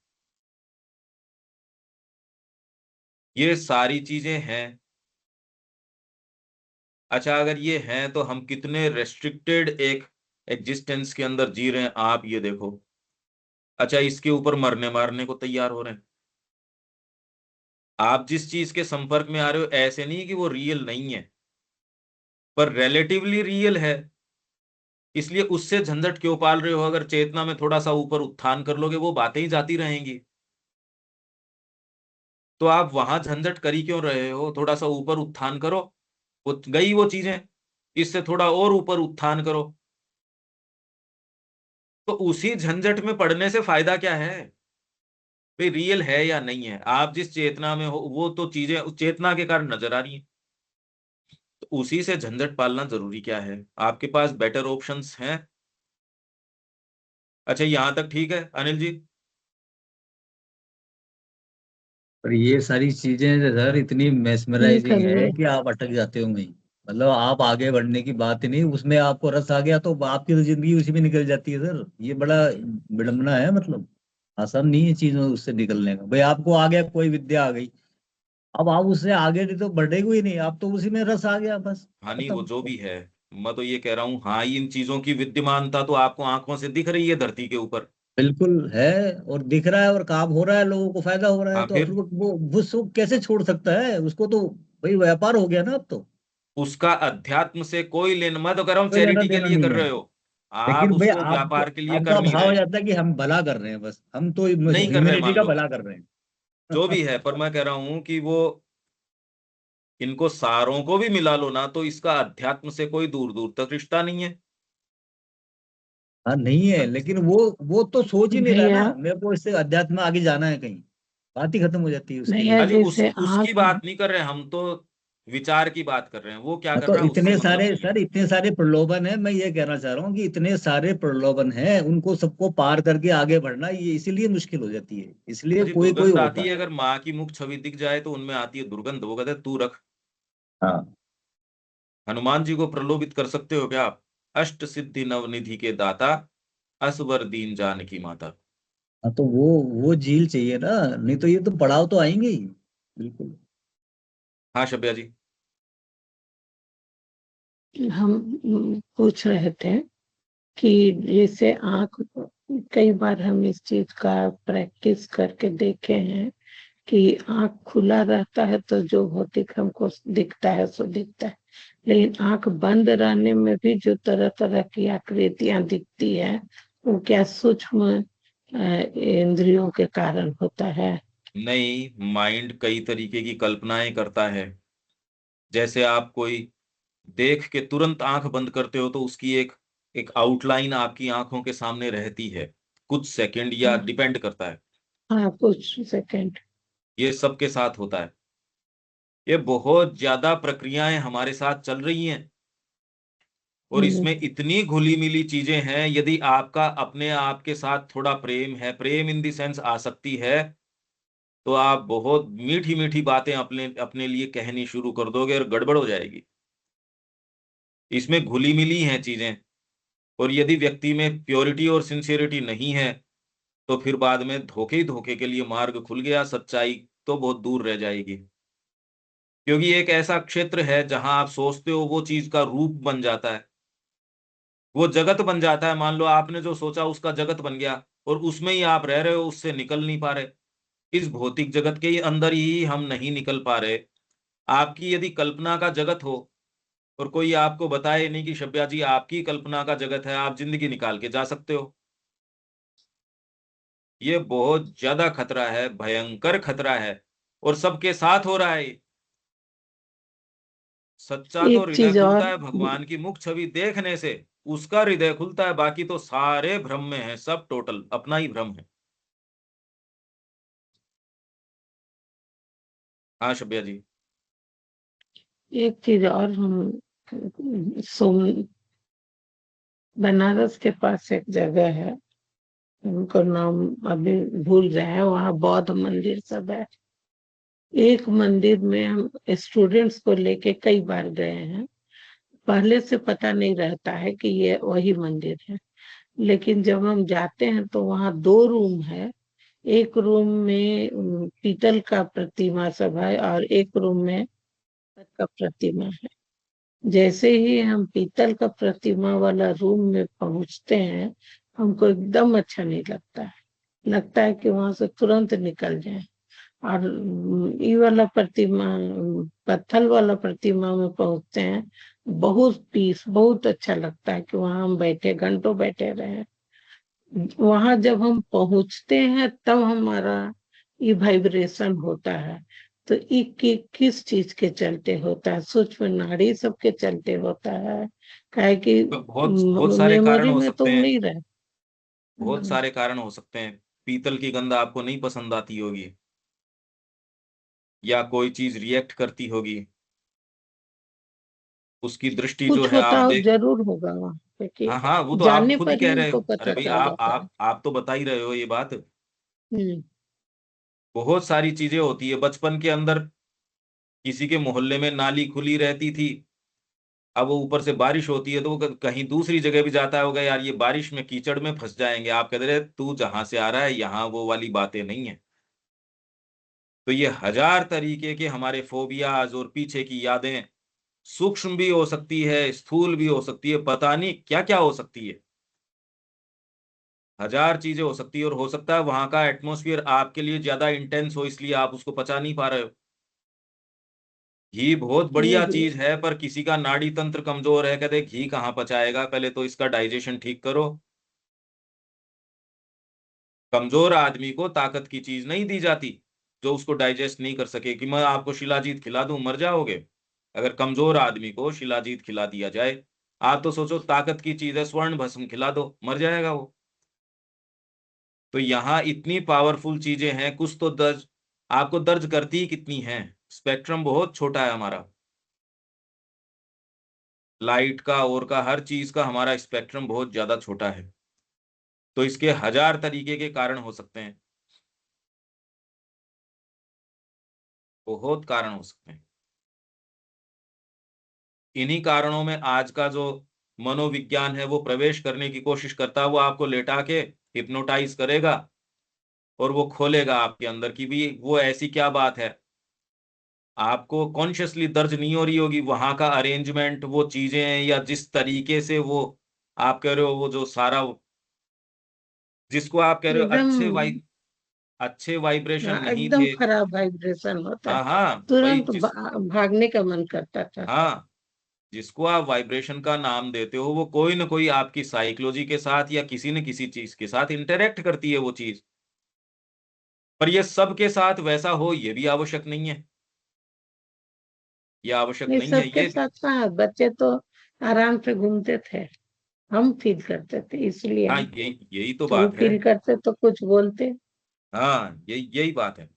ये सारी चीजें हैं। अच्छा, अगर ये हैं तो हम कितने रेस्ट्रिक्टेड एक एग्जिस्टेंस के अंदर जी रहे हैं, आप ये देखो। अच्छा, इसके ऊपर मरने मारने को तैयार हो रहे हैं। आप जिस चीज के संपर्क में आ रहे हो, ऐसे नहीं कि वो रियल नहीं है, पर रिलेटिवली रियल है। इसलिए उससे झंझट क्यों पाल रहे हो। अगर चेतना में थोड़ा सा ऊपर उत्थान कर लोगे, वो बातें ही जाती रहेंगी। तो आप वहां झंझट करी क्यों रहे हो, थोड़ा सा ऊपर उत्थान करो, वो गई वो चीजें। इससे थोड़ा और ऊपर उत्थान करो। तो उसी झंझट में पड़ने से फायदा क्या है। भाई रियल है या नहीं है, आप जिस चेतना में हो वो तो चीजें उस चेतना के कारण नजर आ रही हैं। तो उसी से झंझट पालना जरूरी क्या है, आपके पास बेटर ऑप्शंस हैं। अच्छा, यहां तक ठीक है अनिल जी।
पर ये सारी चीजें सर इतनी
ठीक है
मेस्मराइजिंग है
भैया।
कि आप अटक जाते हो वहीं। मतलब आप आगे बढ़ने की बात ही नहीं, उसमें आपको रस आ गया तो आपकी तो जिंदगी उसी में निकल जाती है सर। ये बड़ा विडम्बना है। मतलब आसान नहीं है चीजों उससे निकलने का। भाई आपको आ गया, कोई विद्या आ गई, अब आप उससे आगे नहीं तो बढ़ेगा ही नहीं, आप तो उसी में रस आ गया बस।
हाँ नहीं, वो
खत्म।
जो भी है, मैं तो ये कह रहा हूँ, हाँ इन चीजों की विद्यमानता तो आपको आंखों से दिख रही है धरती के ऊपर।
बिल्कुल है, और दिख रहा है और काम हो रहा है, लोगों को फायदा हो रहा है,
हाँ
तो फिर
फिर
वो सब कैसे छोड़ सकता है उसको तो। भाई व्यापार हो गया ना अब तो।
उसका अध्यात्म से कोई लेना, मैं तो कह रहा हूँ
कोई लेना
चैरिटी के
देना
लिए कर
नहीं है।
रहे हो, आप
लेकिन भाई
उसको
आपको,
व्यापार के लिए कर
आपका
नहीं
भाव हो
रहे।
जाता है कि हम भला कर रहे हैं, बस हम तो
नहीं कर रहे
ह्यूमैनिटी
मान
का
लो,
भला कर रहे
जो
हैं।
भी है, पर मैं कह रहा हूं कि वो इनको सारों को भी मिला लो ना, तो इसका अध्यात्म से कोई दूर दूर तक रिश्ता नहीं है।
हाँ नहीं है, लेकिन वो तो सोच ही नहीं रहा
भैया,
ना मेरे को इससे अध्यात्म में आगे जाना है कहीं। बात ही खत्म हो जाती है उसकी
भैया
वजह
अली
से।
उस
जैसे
उसकी
आँख।
बात नहीं कर रहे हम तो, विचार की बात कर रहे हैं। वो क्या
हाँ
कर
तो
रहा है उससे
इतने
मतलब
सारे
नहीं है।
सर, इतने सारे प्रलोभन है, मैं ये कहना चाह रहा हूँ कि इतने सारे प्रलोभन हैं, उनको सबको पार करके आगे बढ़ना ये इसीलिए मुश्किल हो जाती है, इसलिए
अजी
कोई कोई
दुर्गंध आती
होता
है,
है।
अगर माँ की मुख छवि दिख जाए तो उनमें आती है दुर्गंध। वो कहते हैं तू रख।
हाँ।
हनुमान जी को प्रलोभित कर सकते हो क्या आप। अष्ट सिद्धि नवनिधि के दाता, असवर दीन जानकी माता।
हाँ तो वो झील चाहिए ना, नहीं तो ये तो पड़ाव तो आएंगे ही। बिल्कुल।
हाँ शब्या जी।
हम पूछ रहे थे कि जैसे आँख, कई बार हम इस चीज का प्रैक्टिस करके देखे हैं कि आंख खुला रहता है तो जो भौतिक हमको दिखता है सो दिखता है, लेकिन आंख बंद रहने में भी जो तरह तरह की आकृतियां दिखती है वो क्या सूक्ष्म इंद्रियों के कारण होता है?
नहीं, माइंड कई तरीके की कल्पनाएं करता है। जैसे आप कोई देख के तुरंत आंख बंद करते हो तो उसकी एक एक आउटलाइन आपकी आंखों के सामने रहती है, कुछ सेकंड या
हाँ,
डिपेंड करता है।
हाँ, कुछ सेकंड।
ये सबके साथ होता है। ये बहुत ज्यादा प्रक्रियाएं हमारे साथ चल रही हैं और
हम्म,
इसमें इतनी घुली मिली चीजें हैं। यदि आपका अपने आप के साथ थोड़ा प्रेम है, प्रेम इन दी सेंस आसक्ति है, तो आप बहुत मीठी मीठी बातें अपने अपने लिए कहनी शुरू कर दोगे और गड़बड़ हो जाएगी। इसमें घुली मिली हैं चीजें। और यदि व्यक्ति में प्योरिटी और सिंसियरिटी नहीं है तो फिर बाद में धोखे ही धोखे के लिए मार्ग खुल गया, सच्चाई तो बहुत दूर रह जाएगी। क्योंकि एक ऐसा क्षेत्र है जहां आप सोचते हो वो चीज का रूप बन जाता है, वो जगत बन जाता है। मान लो आपने जो सोचा उसका जगत बन गया और उसमें ही आप रह रहे हो, उससे निकल नहीं पा रहे। इस भौतिक जगत के अंदर ही हम नहीं निकल पा रहे। आपकी यदि कल्पना का जगत हो और कोई आपको बताए नहीं कि शब्या जी आपकी कल्पना का जगत है, आप जिंदगी निकाल के जा सकते हो। ये बहुत ज्यादा खतरा है, भयंकर खतरा है और सबके साथ हो रहा है। सच्चा तो
एक
हृदय
चीज
खुलता
और।
है भगवान की मुख छवि देखने से, उसका हृदय खुलता है, बाकी तो सारे भ्रम में है, सब टोटल अपना ही भ्रम है। हाँ शब्या जी।
एक चीज और हम सोम बनारस के पास एक जगह है, उनको नाम अभी भूल रहे हैं, वहाँ बौद्ध मंदिर सब है। एक मंदिर में हम स्टूडेंट्स को लेके कई बार गए हैं। पहले से पता नहीं रहता है कि ये वही मंदिर है, लेकिन जब हम जाते हैं तो वहाँ दो रूम है। एक रूम में पीतल का प्रतिमा सब है और एक रूम में पत्थर का प्रतिमा है। जैसे ही हम पीतल का प्रतिमा वाला रूम में पहुंचते हैं, हमको एकदम अच्छा नहीं लगता है। लगता है कि वहां से तुरंत निकल जाए। और ये वाला प्रतिमा, पत्थर वाला प्रतिमा में पहुंचते हैं, बहुत पीस, बहुत अच्छा लगता है कि वहां हम बैठे घंटों बैठे रहे। वहां जब हम पहुंचते हैं तब हमारा ये वाइब्रेशन होता है। तो ये किस चीज के चलते होता है? सूक्ष्म नाड़ी सबके चलते होता है। काहे कि
तो बहुत बहुत सारे कारण
मेमोरी
हो
में तो
सकते हैं।
नहीं रहे।
बहुत सारे कारण हो सकते हैं। पीतल की गंध आपको नहीं पसंद आती होगी, या कोई चीज रिएक्ट करती होगी, उसकी दृष्टि जो
कुछ
है
होता
आप
हो
देख।
जरूर होगा वहां पे कि
हाँ हाँ, वो तो आप
जाने
खुद ही
पर ही
कह रहे
हमको
हो। अरे
पता
भाई,
चल
आप
जाता है।
आप आप तो बता ही रहे हो ये बात।
हम्म।
बहुत सारी चीजें होती है बचपन के अंदर। किसी के मोहल्ले में नाली खुली रहती थी, अब वो ऊपर से बारिश होती है तो वो कहीं दूसरी जगह भी जाता होगा, यार ये बारिश में कीचड़ में फंस जाएंगे। आप कहते रहे तू जहां से आ रहा है यहाँ वो वाली बातें नहीं है। तो ये हजार तरीके के हमारे फोबियाज और पीछे की यादें, सूक्ष्म भी हो सकती है, स्थूल भी हो सकती है, पता नहीं क्या क्या हो सकती है। हजार चीजें हो सकती है और हो सकता है वहां का एटमोसफियर आपके लिए ज्यादा इंटेंस हो, इसलिए आप उसको पचा नहीं पा रहे हो। घी बहुत
ये
बढ़िया
भी
चीज है, पर किसी का नाड़ी तंत्र कमजोर है, कहते घी कहाँ पचाएगा, पहले तो इसका डाइजेशन ठीक करो। कमजोर आदमी को ताकत की चीज नहीं दी जाती जो उसको डाइजेस्ट नहीं कर सके। कि मैं आपको शिलाजीत खिला दूं मर जाओगे? अगर कमजोर आदमी को शिलाजीत खिला दिया जाए, आप तो सोचो ताकत की चीज है, स्वर्ण भस्म खिला दो, मर जाएगा वो। तो यहाँ इतनी पावरफुल चीजें हैं, कुछ तो दर्ज आपको दर्ज करती ही कितनी हैं। स्पेक्ट्रम बहुत छोटा है हमारा, लाइट का और का हर चीज का हमारा स्पेक्ट्रम बहुत ज्यादा छोटा है। तो इसके हजार तरीके के कारण हो सकते हैं, बहुत कारण हो सकते हैं। इन्हीं कारणों में आज का जो मनोविज्ञान है वो प्रवेश करने की कोशिश करता है। वो आपको लेटा के हिप्नोटाइज करेगा और वो खोलेगा आपके अंदर की भी वो ऐसी क्या बात है। आपको कॉन्शियसली दर्ज नहीं हो रही होगी वहां का अरेंजमेंट, वो चीजें या जिस तरीके से वो आप कह रहे हो, वो जो सारा जिसको आप कह रहे हो
एकदम
अच्छे वाइब अच्छे वाइब्रेशन नहीं
एकदम
थे।
खराब वाइब्रेशन होता
हाँ
है,
हाँ भाई,
तुरंत भागने का मन करता था।
हाँ, जिसको आप वाइब्रेशन का नाम देते हो वो कोई ना कोई आपकी साइकोलॉजी के साथ या किसी न किसी चीज के साथ इंटरेक्ट करती है वो चीज। पर ये सबके साथ वैसा हो ये भी आवश्यक नहीं है, ये आवश्यक
नहीं,
नहीं है
सबके
ये।
साथ कहाँ, बच्चे तो आराम से घूमते थे, हम फील करते थे इसलिए
हाँ,
हमको।
यही यही तो
तो वो
बात है।
फील करते तो कुछ बोलते।
हाँ, यही यही बात है।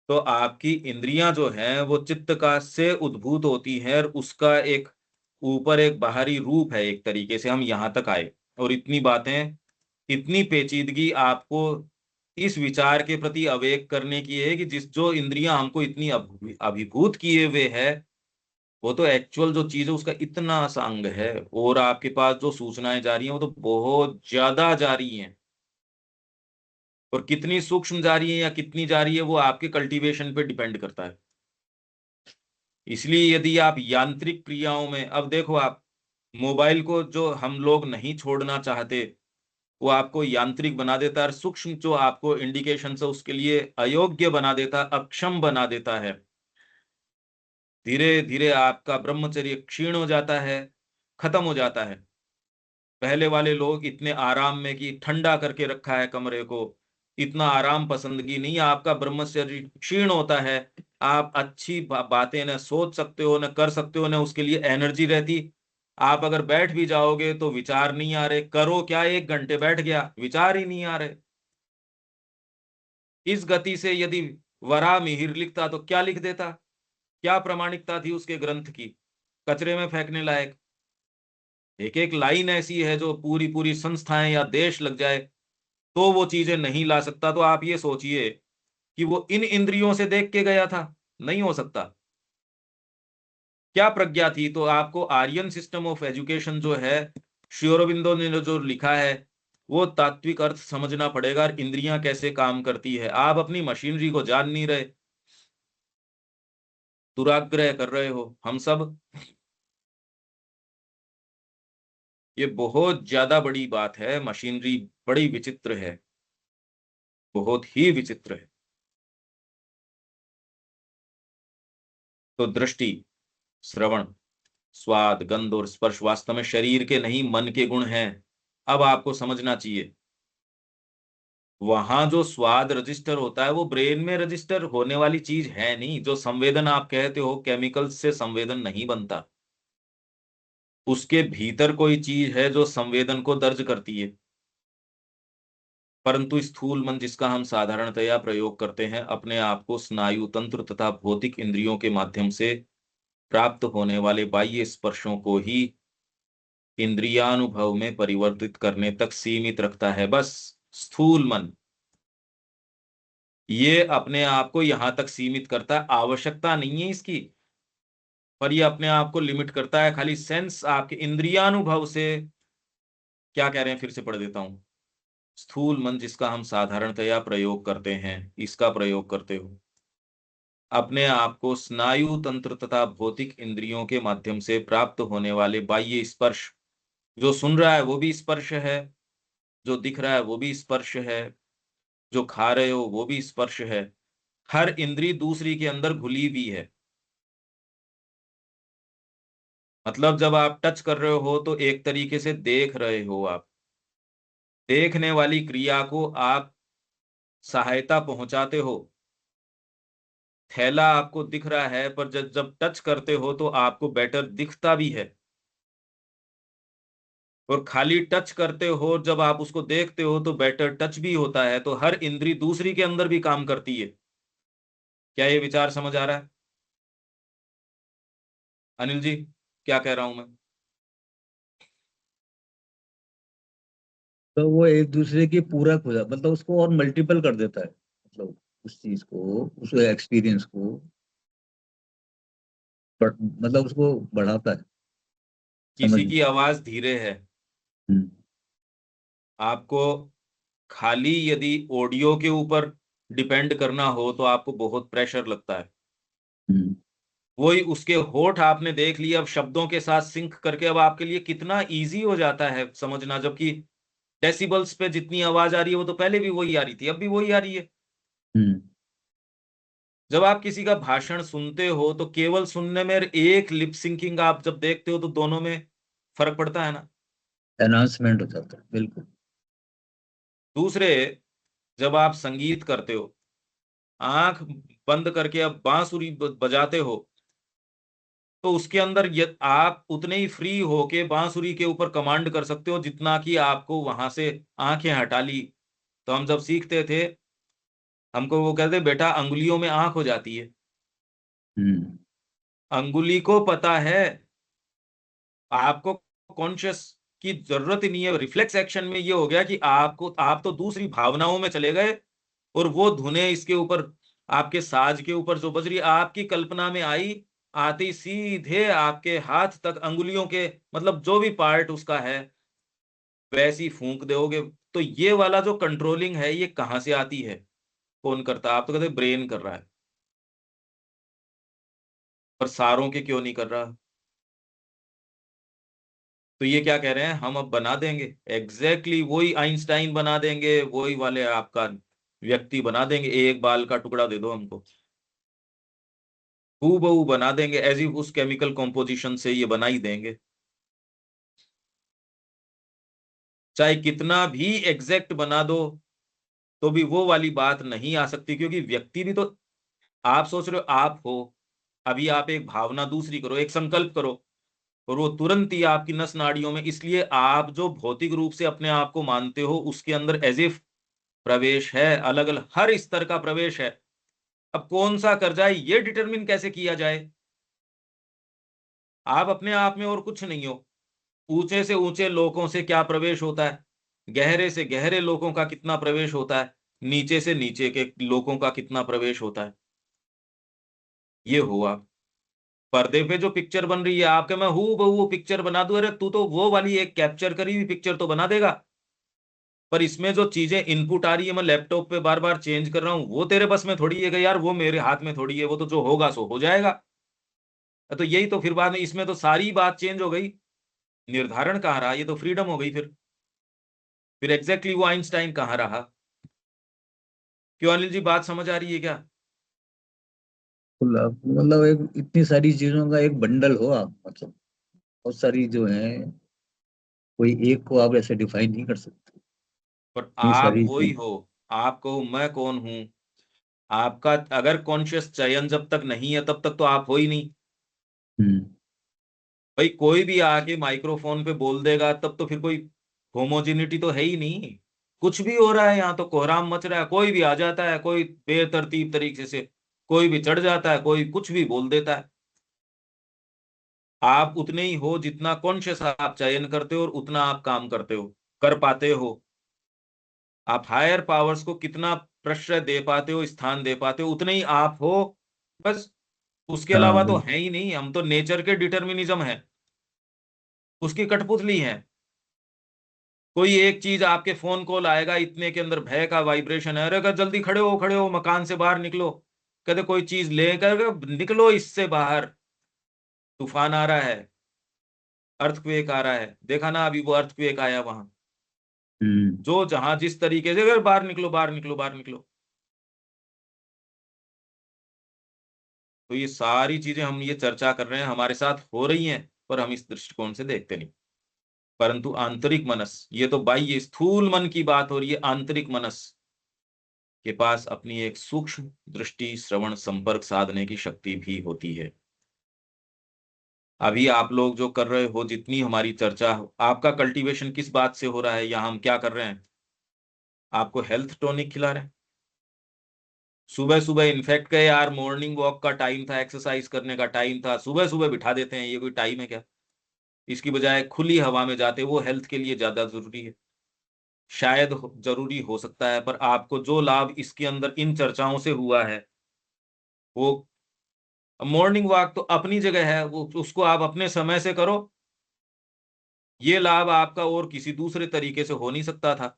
तो आपकी इंद्रियां जो हैं वो चित्त का से उद्भूत होती हैं, और उसका एक ऊपर एक बाहरी रूप है, एक तरीके से हम यहां तक आए। और इतनी बातें, इतनी पेचीदगी आपको इस विचार के प्रति अवेक करने की है कि जिस जो इंद्रियां हमको इतनी अभिभूत किए हुए है, वो तो एक्चुअल जो चीज है उसका इतना सा अंग है, और आपके पास जो सूचनाएं जा रही हैं वो तो बहुत ज्यादा जा रही हैं। और कितनी सूक्ष्म जा रही है या कितनी जा रही है वो आपके कल्टीवेशन पे डिपेंड करता है। इसलिए यदि आप यांत्रिक क्रियाओं में, अब देखो आप मोबाइल को जो हम लोग नहीं छोड़ना चाहते, वो आपको यांत्रिक बना देता है, और सूक्ष्म जो आपको इंडिकेशन है उसके लिए अयोग्य बना देता, अक्षम बना देता है। धीरे धीरे आपका ब्रह्मचर्य क्षीण हो जाता है, खत्म हो जाता है। पहले वाले लोग इतने आराम में कि ठंडा करके रखा है कमरे को, इतना आराम पसंदगी नहीं, आपका ब्रह्मचर्य क्षीण होता है। आप अच्छी बातें न सोच सकते हो, न कर सकते हो, न उसके लिए एनर्जी रहती। आप अगर बैठ भी जाओगे तो विचार नहीं आ रहे, करो क्या, 1 घंटे बैठ गया विचार ही नहीं आ रहे। इस गति से यदि वराह मिहिर लिखता तो क्या लिख देता, क्या प्रामाणिकता थी उसके ग्रंथ की, कचरे में फेंकने लायक। एक एक लाइन ऐसी है जो पूरी पूरी संस्थाएं या देश लग जाए तो वो चीजें नहीं ला सकता। तो आप ये सोचिए कि वो इन इंद्रियों से देख के गया था, नहीं हो सकता। क्या प्रज्ञा थी। तो आपको आर्यन सिस्टम ऑफ एजुकेशन जो है, श्री अरबिंदो ने जो लिखा है, वो तात्विक अर्थ समझना पड़ेगा, और इंद्रियां कैसे काम करती है। आप अपनी मशीनरी को जान नहीं रहे, दुराग्रह कर रहे हो हम सब। ये बहुत ज्यादा बड़ी बात है, मशीनरी बड़ी विचित्र है, बहुत ही विचित्र है। तो दृष्टि, श्रवण, स्वाद, गंध और स्पर्श वास्तव में शरीर के नहीं मन के गुण हैं। अब आपको समझना चाहिए, वहां जो स्वाद रजिस्टर होता है वो ब्रेन में रजिस्टर होने वाली चीज है नहीं। जो संवेदन आप कहते हो, केमिकल्स से संवेदन नहीं बनता, उसके भीतर कोई चीज है जो संवेदन को दर्ज करती है। परंतु स्थूल मन जिसका हम साधारणतया प्रयोग करते हैं, अपने आप को स्नायु तंत्र तथा भौतिक इंद्रियों के माध्यम से प्राप्त होने वाले बाह्य स्पर्शों को ही इंद्रियानुभव में परिवर्तित करने तक सीमित रखता है, बस। स्थूल मन ये अपने आप को यहां तक सीमित करता है, आवश्यकता नहीं है इसकी, पर ये अपने आप को लिमिट करता है खाली सेंस आपके इंद्रियानुभव से। क्या कह रहे हैं, फिर से पढ़ देता हूं। स्थूल मन जिसका हम साधारणतया प्रयोग करते हैं, इसका प्रयोग करते हो अपने आप को स्नायु तंत्र तथा भौतिक इंद्रियों के माध्यम से प्राप्त होने वाले बाह्य स्पर्श, जो सुन रहा है वो भी स्पर्श है, जो दिख रहा है वो भी स्पर्श है, जो खा रहे हो वो भी स्पर्श है। हर इंद्री दूसरी के अंदर घुली हुई है। मतलब जब आप टच कर रहे हो तो एक तरीके से देख रहे हो आप, देखने वाली क्रिया को आप सहायता पहुंचाते हो। थैला आपको दिख रहा है, पर जब जब टच करते हो तो आपको बेटर दिखता भी है। और खाली टच करते हो, जब आप उसको देखते हो तो बेटर टच भी होता है। तो हर इंद्री दूसरी के अंदर भी काम करती है। क्या ये विचार समझ आ रहा है अनिल जी, क्या कह रहा हूं मैं।
तो वो एक दूसरे के पूरक हो जाता, मतलब उसको और मल्टीपल कर देता है, मतलब उस चीज को, उस एक्सपीरियंस को मतलब उसको बढ़ाता है। समझ।
किसी की आवाज धीरे है,
हम्म।
आपको खाली यदि ऑडियो के ऊपर डिपेंड करना हो तो आपको बहुत प्रेशर लगता है।
हम्म।
वही उसके होठ आपने देख लिया, अब शब्दों के साथ सिंक करके अब आपके लिए कितना इजी हो जाता है समझना। जबकि डेसिबल्स पे जितनी आवाज आ रही है वो तो पहले भी वही आ रही थी, अब भी वही आ रही है। जब आप किसी का भाषण सुनते हो तो केवल सुनने में एक लिप सिंकिंग आप जब देखते हो तो दोनों में फर्क पड़ता है ना।
एनाउंसमेंट हो जाता है, बिल्कुल।
दूसरे, जब आप संगीत करते हो, आंख बंद करके आप बांसुरी बजाते हो, तो उसके अंदर आप उतने ही फ्री होके बांसुरी के ऊपर कमांड कर सकते हो जितना कि आपको वहां से आंखें हटा ली। तो हम जब सीखते थे, हमको वो कहते बेटा अंगुलियों में आंख हो जाती है।
हम्म।
अंगुली को पता है, आपको कॉन्शियस की जरूरत ही नहीं है। रिफ्लेक्स एक्शन में ये हो गया कि आप तो दूसरी भावनाओं में चले गए, और वो धुनें इसके ऊपर, आपके साज के ऊपर जो बज रही, आपकी कल्पना में आई, आती सीधे आपके हाथ तक, अंगुलियों के मतलब जो भी पार्ट उसका है वैसी फूंक दोगे। तो ये वाला जो कंट्रोलिंग है ये कहाँ से आती है, कौन करता है? आप तो कहते ब्रेन कर रहा है, पर सारों के क्यों नहीं कर रहा? तो ये क्या कह रहे हैं, हम अब बना देंगे एग्जैक्टली वही आइंस्टाइन बना देंगे, वही वाले आपका व्यक्ति बना देंगे, एक बाल का टुकड़ा दे दो हमको, हूबहू बना देंगे, एज इफ उस केमिकल कॉम्पोजिशन से ये बना ही देंगे। चाहे कितना भी एग्जैक्ट बना दो तो भी वो वाली बात नहीं आ सकती, क्योंकि व्यक्ति भी तो, आप सोच रहे हो आप हो, अभी आप एक भावना दूसरी करो, एक संकल्प करो, और वो तुरंत ही आपकी नस नाड़ियों में, इसलिए आप जो भौतिक रूप से अपने आप को मानते हो उसके अंदर एज इफ प्रवेश है, अलग अलग हर स्तर का प्रवेश है। अब कौन सा कर जाए ये डिटरमिन कैसे किया जाए? आप अपने आप में और कुछ नहीं हो। ऊंचे से ऊंचे लोगों से क्या प्रवेश होता है, गहरे से गहरे लोगों का कितना प्रवेश होता है, नीचे से नीचे के लोगों का कितना प्रवेश होता है, ये हुआ। पर्दे पे जो पिक्चर बन रही है, आपके मैं हूँ बहू वो पिक्चर बना दूं, अरे तू तो वो वाली एक कैप्चर करी हुई पिक्चर तो बना देगा, पर इसमें जो चीजें इनपुट आ रही है मैं लैपटॉप पे बार बार चेंज कर रहा हूँ, वो तेरे बस में थोड़ी है कि यार, वो मेरे हाथ में थोड़ी है, वो तो जो होगा सो हो जाएगा। तो यही तो फिर बाद में इसमें तो सारी बात चेंज हो गई, निर्धारण कहाँ रहा, ये तो फ्रीडम हो गई फिर एग्जैक्टली वो आइंस्टाइन कहाँ रहा? क्यों अनिल जी, बात समझ आ रही है क्या?
मतलब एक इतनी सारी चीजों का एक बंडल हो आप, मतलब बहुत सारी जो है, कोई एक को आप ऐसे डिफाइन नहीं कर सकते,
पर
इतनी
आप
सारी
वही
चीज।
हो, आप कहो मैं कौन हूं, आपका अगर कॉन्शियस चयन जब तक नहीं है तब तक तो आप हो ही नहीं।
हम्म।
भाई कोई भी आके माइक्रोफोन पे बोल देगा तब तो फिर कोई होमोजिनिटी तो है ही नहीं। कुछ भी हो रहा है यहाँ, तो कोहराम मच रहा है, कोई भी आ जाता है, कोई बेतरतीब तरीके से कोई भी चढ़ जाता है, कोई कुछ भी बोल देता है। आप उतने ही हो जितना कॉन्शियस आप चयन करते हो और उतना आप काम करते हो, कर पाते हो। आप हायर पावर्स को कितना प्रश्रय दे पाते हो, स्थान दे पाते हो, उतने ही आप हो, बस। उसके
हाँ
अलावा तो
बिल्कुल।
है ही नहीं, हम तो नेचर के डिटर्मिनिज्म है, उसकी कठपुतली है। कोई एक चीज, आपके फोन कॉल आएगा, इतने के अंदर भय का वाइब्रेशन है, अरे जल्दी खड़े हो मकान से बाहर निकलो, कहते कोई चीज लेकर निकलो इससे बाहर, तूफान आ रहा है, अर्थक्वेक आ रहा है, देखा ना अभी वो अर्थक्वेक आया वहां,
हम्म।
जो जहां जिस तरीके से, अगर बाहर निकलो बाहर निकलो बाहर निकलो। तो ये सारी चीजें हम ये चर्चा कर रहे हैं, हमारे साथ हो रही हैं, पर हम इस दृष्टिकोण से देखते नहीं। परंतु आंतरिक मनस, ये तो बाह्य स्थूल मन की बात हो रही है, आंतरिक मनस के पास अपनी एक सूक्ष्म दृष्टि, श्रवण, संपर्क साधने की शक्ति भी होती है। अभी आप लोग जो कर रहे हो, जितनी हमारी चर्चा, आपका कल्टीवेशन किस बात से हो रहा है, या हम क्या कर रहे हैं? आपको हेल्थ टॉनिक खिला रहे हैं। सुबह सुबह इनफैक्ट कहे यार, मॉर्निंग वॉक का टाइम था, एक्सरसाइज करने का टाइम था, सुबह सुबह बिठा देते हैं, ये कोई टाइम है क्या? इसकी बजाय खुली हवा में जाते, वो हेल्थ के लिए ज्यादा जरूरी है। शायद जरूरी हो सकता है, पर आपको जो लाभ इसके अंदर इन चर्चाओं से हुआ है, वो मॉर्निंग वॉक तो अपनी जगह है, वो उसको आप अपने समय से करो। ये लाभ आपका और किसी दूसरे तरीके से हो नहीं सकता था।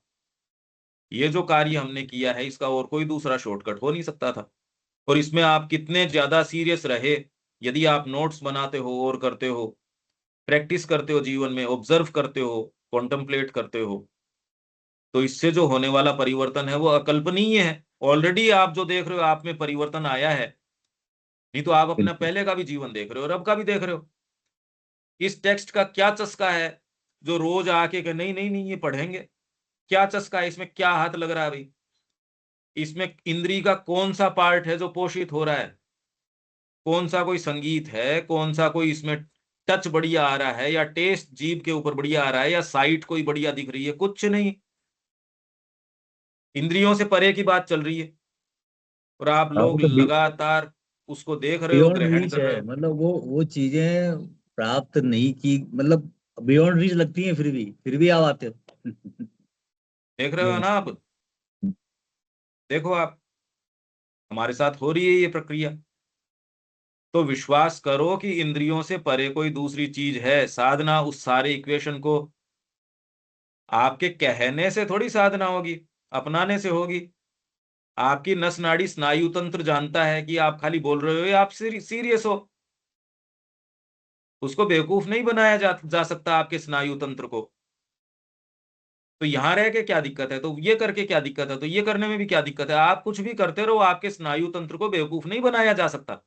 ये जो कार्य हमने किया है, इसका और कोई दूसरा शॉर्टकट हो नहीं सकता था। और इसमें आप कितने ज्यादा सीरियस रहे, यदि आप नोट्स बनाते हो और करते हो, प्रैक्टिस करते हो, जीवन में ऑब्जर्व करते हो, कॉन्टम्पलेट करते हो, तो इससे जो होने वाला परिवर्तन है वो अकल्पनीय है। ऑलरेडी आप जो देख रहे हो आप में परिवर्तन आया है, नहीं तो आप अपना
बिल्कुल।
पहले का भी जीवन देख रहे हो और अब का भी देख रहे हो। इस टेक्स्ट का क्या चस्का है जो रोज आके कि नहीं नहीं नहीं ये पढ़ेंगे? क्या चस्का है इसमें? क्या हाथ लग रहा है भाई? इसमें इंद्री का कौन सा पार्ट है जो पोषित हो रहा है? कौन सा कोई संगीत है? कौन सा कोई इसमें टच बढ़िया आ रहा है, या टेस्ट जीभ के ऊपर बढ़िया आ रहा है, या साइट कोई बढ़िया दिख रही है? कुछ नहीं। इंद्रियों से परे की बात चल रही है और आप
हाँ, वो
लोग
तो
लगातार उसको देख रहे हो,
बियॉन्ड
ग्रहण
रीच
कर
है,
रहे हो।
मतलब वो चीजें प्राप्त नहीं की, मतलब बियॉन्ड रीच लगती हैं, फिर भी आप आते हो।
देख रहे
ये
हो ना
मसला
आप? देखो आप, हमारे साथ हो रही है ये प्रक्रिया। तो विश्वास करो कि इंद्रियों से परे कोई दूसरी चीज है। साधना उस सारे इक्वेशन को आपके कहने से थोड़ी साधना होगी, अपनाने से होगी। आपकी नस नाड़ी स्नायु तंत्र जानता है कि आप खाली बोल रहे हो या आप सीरियस हो। उसको बेवकूफ नहीं बनाया जा सकता आपके स्नायु तंत्र को। तो यहां रह के क्या दिक्कत है? तो ये करके क्या दिक्कत है? तो ये करने में भी क्या दिक्कत है? आप कुछ भी करते रहो, आपके स्नायु तंत्र को बेवकूफ नहीं बनाया जा सकता।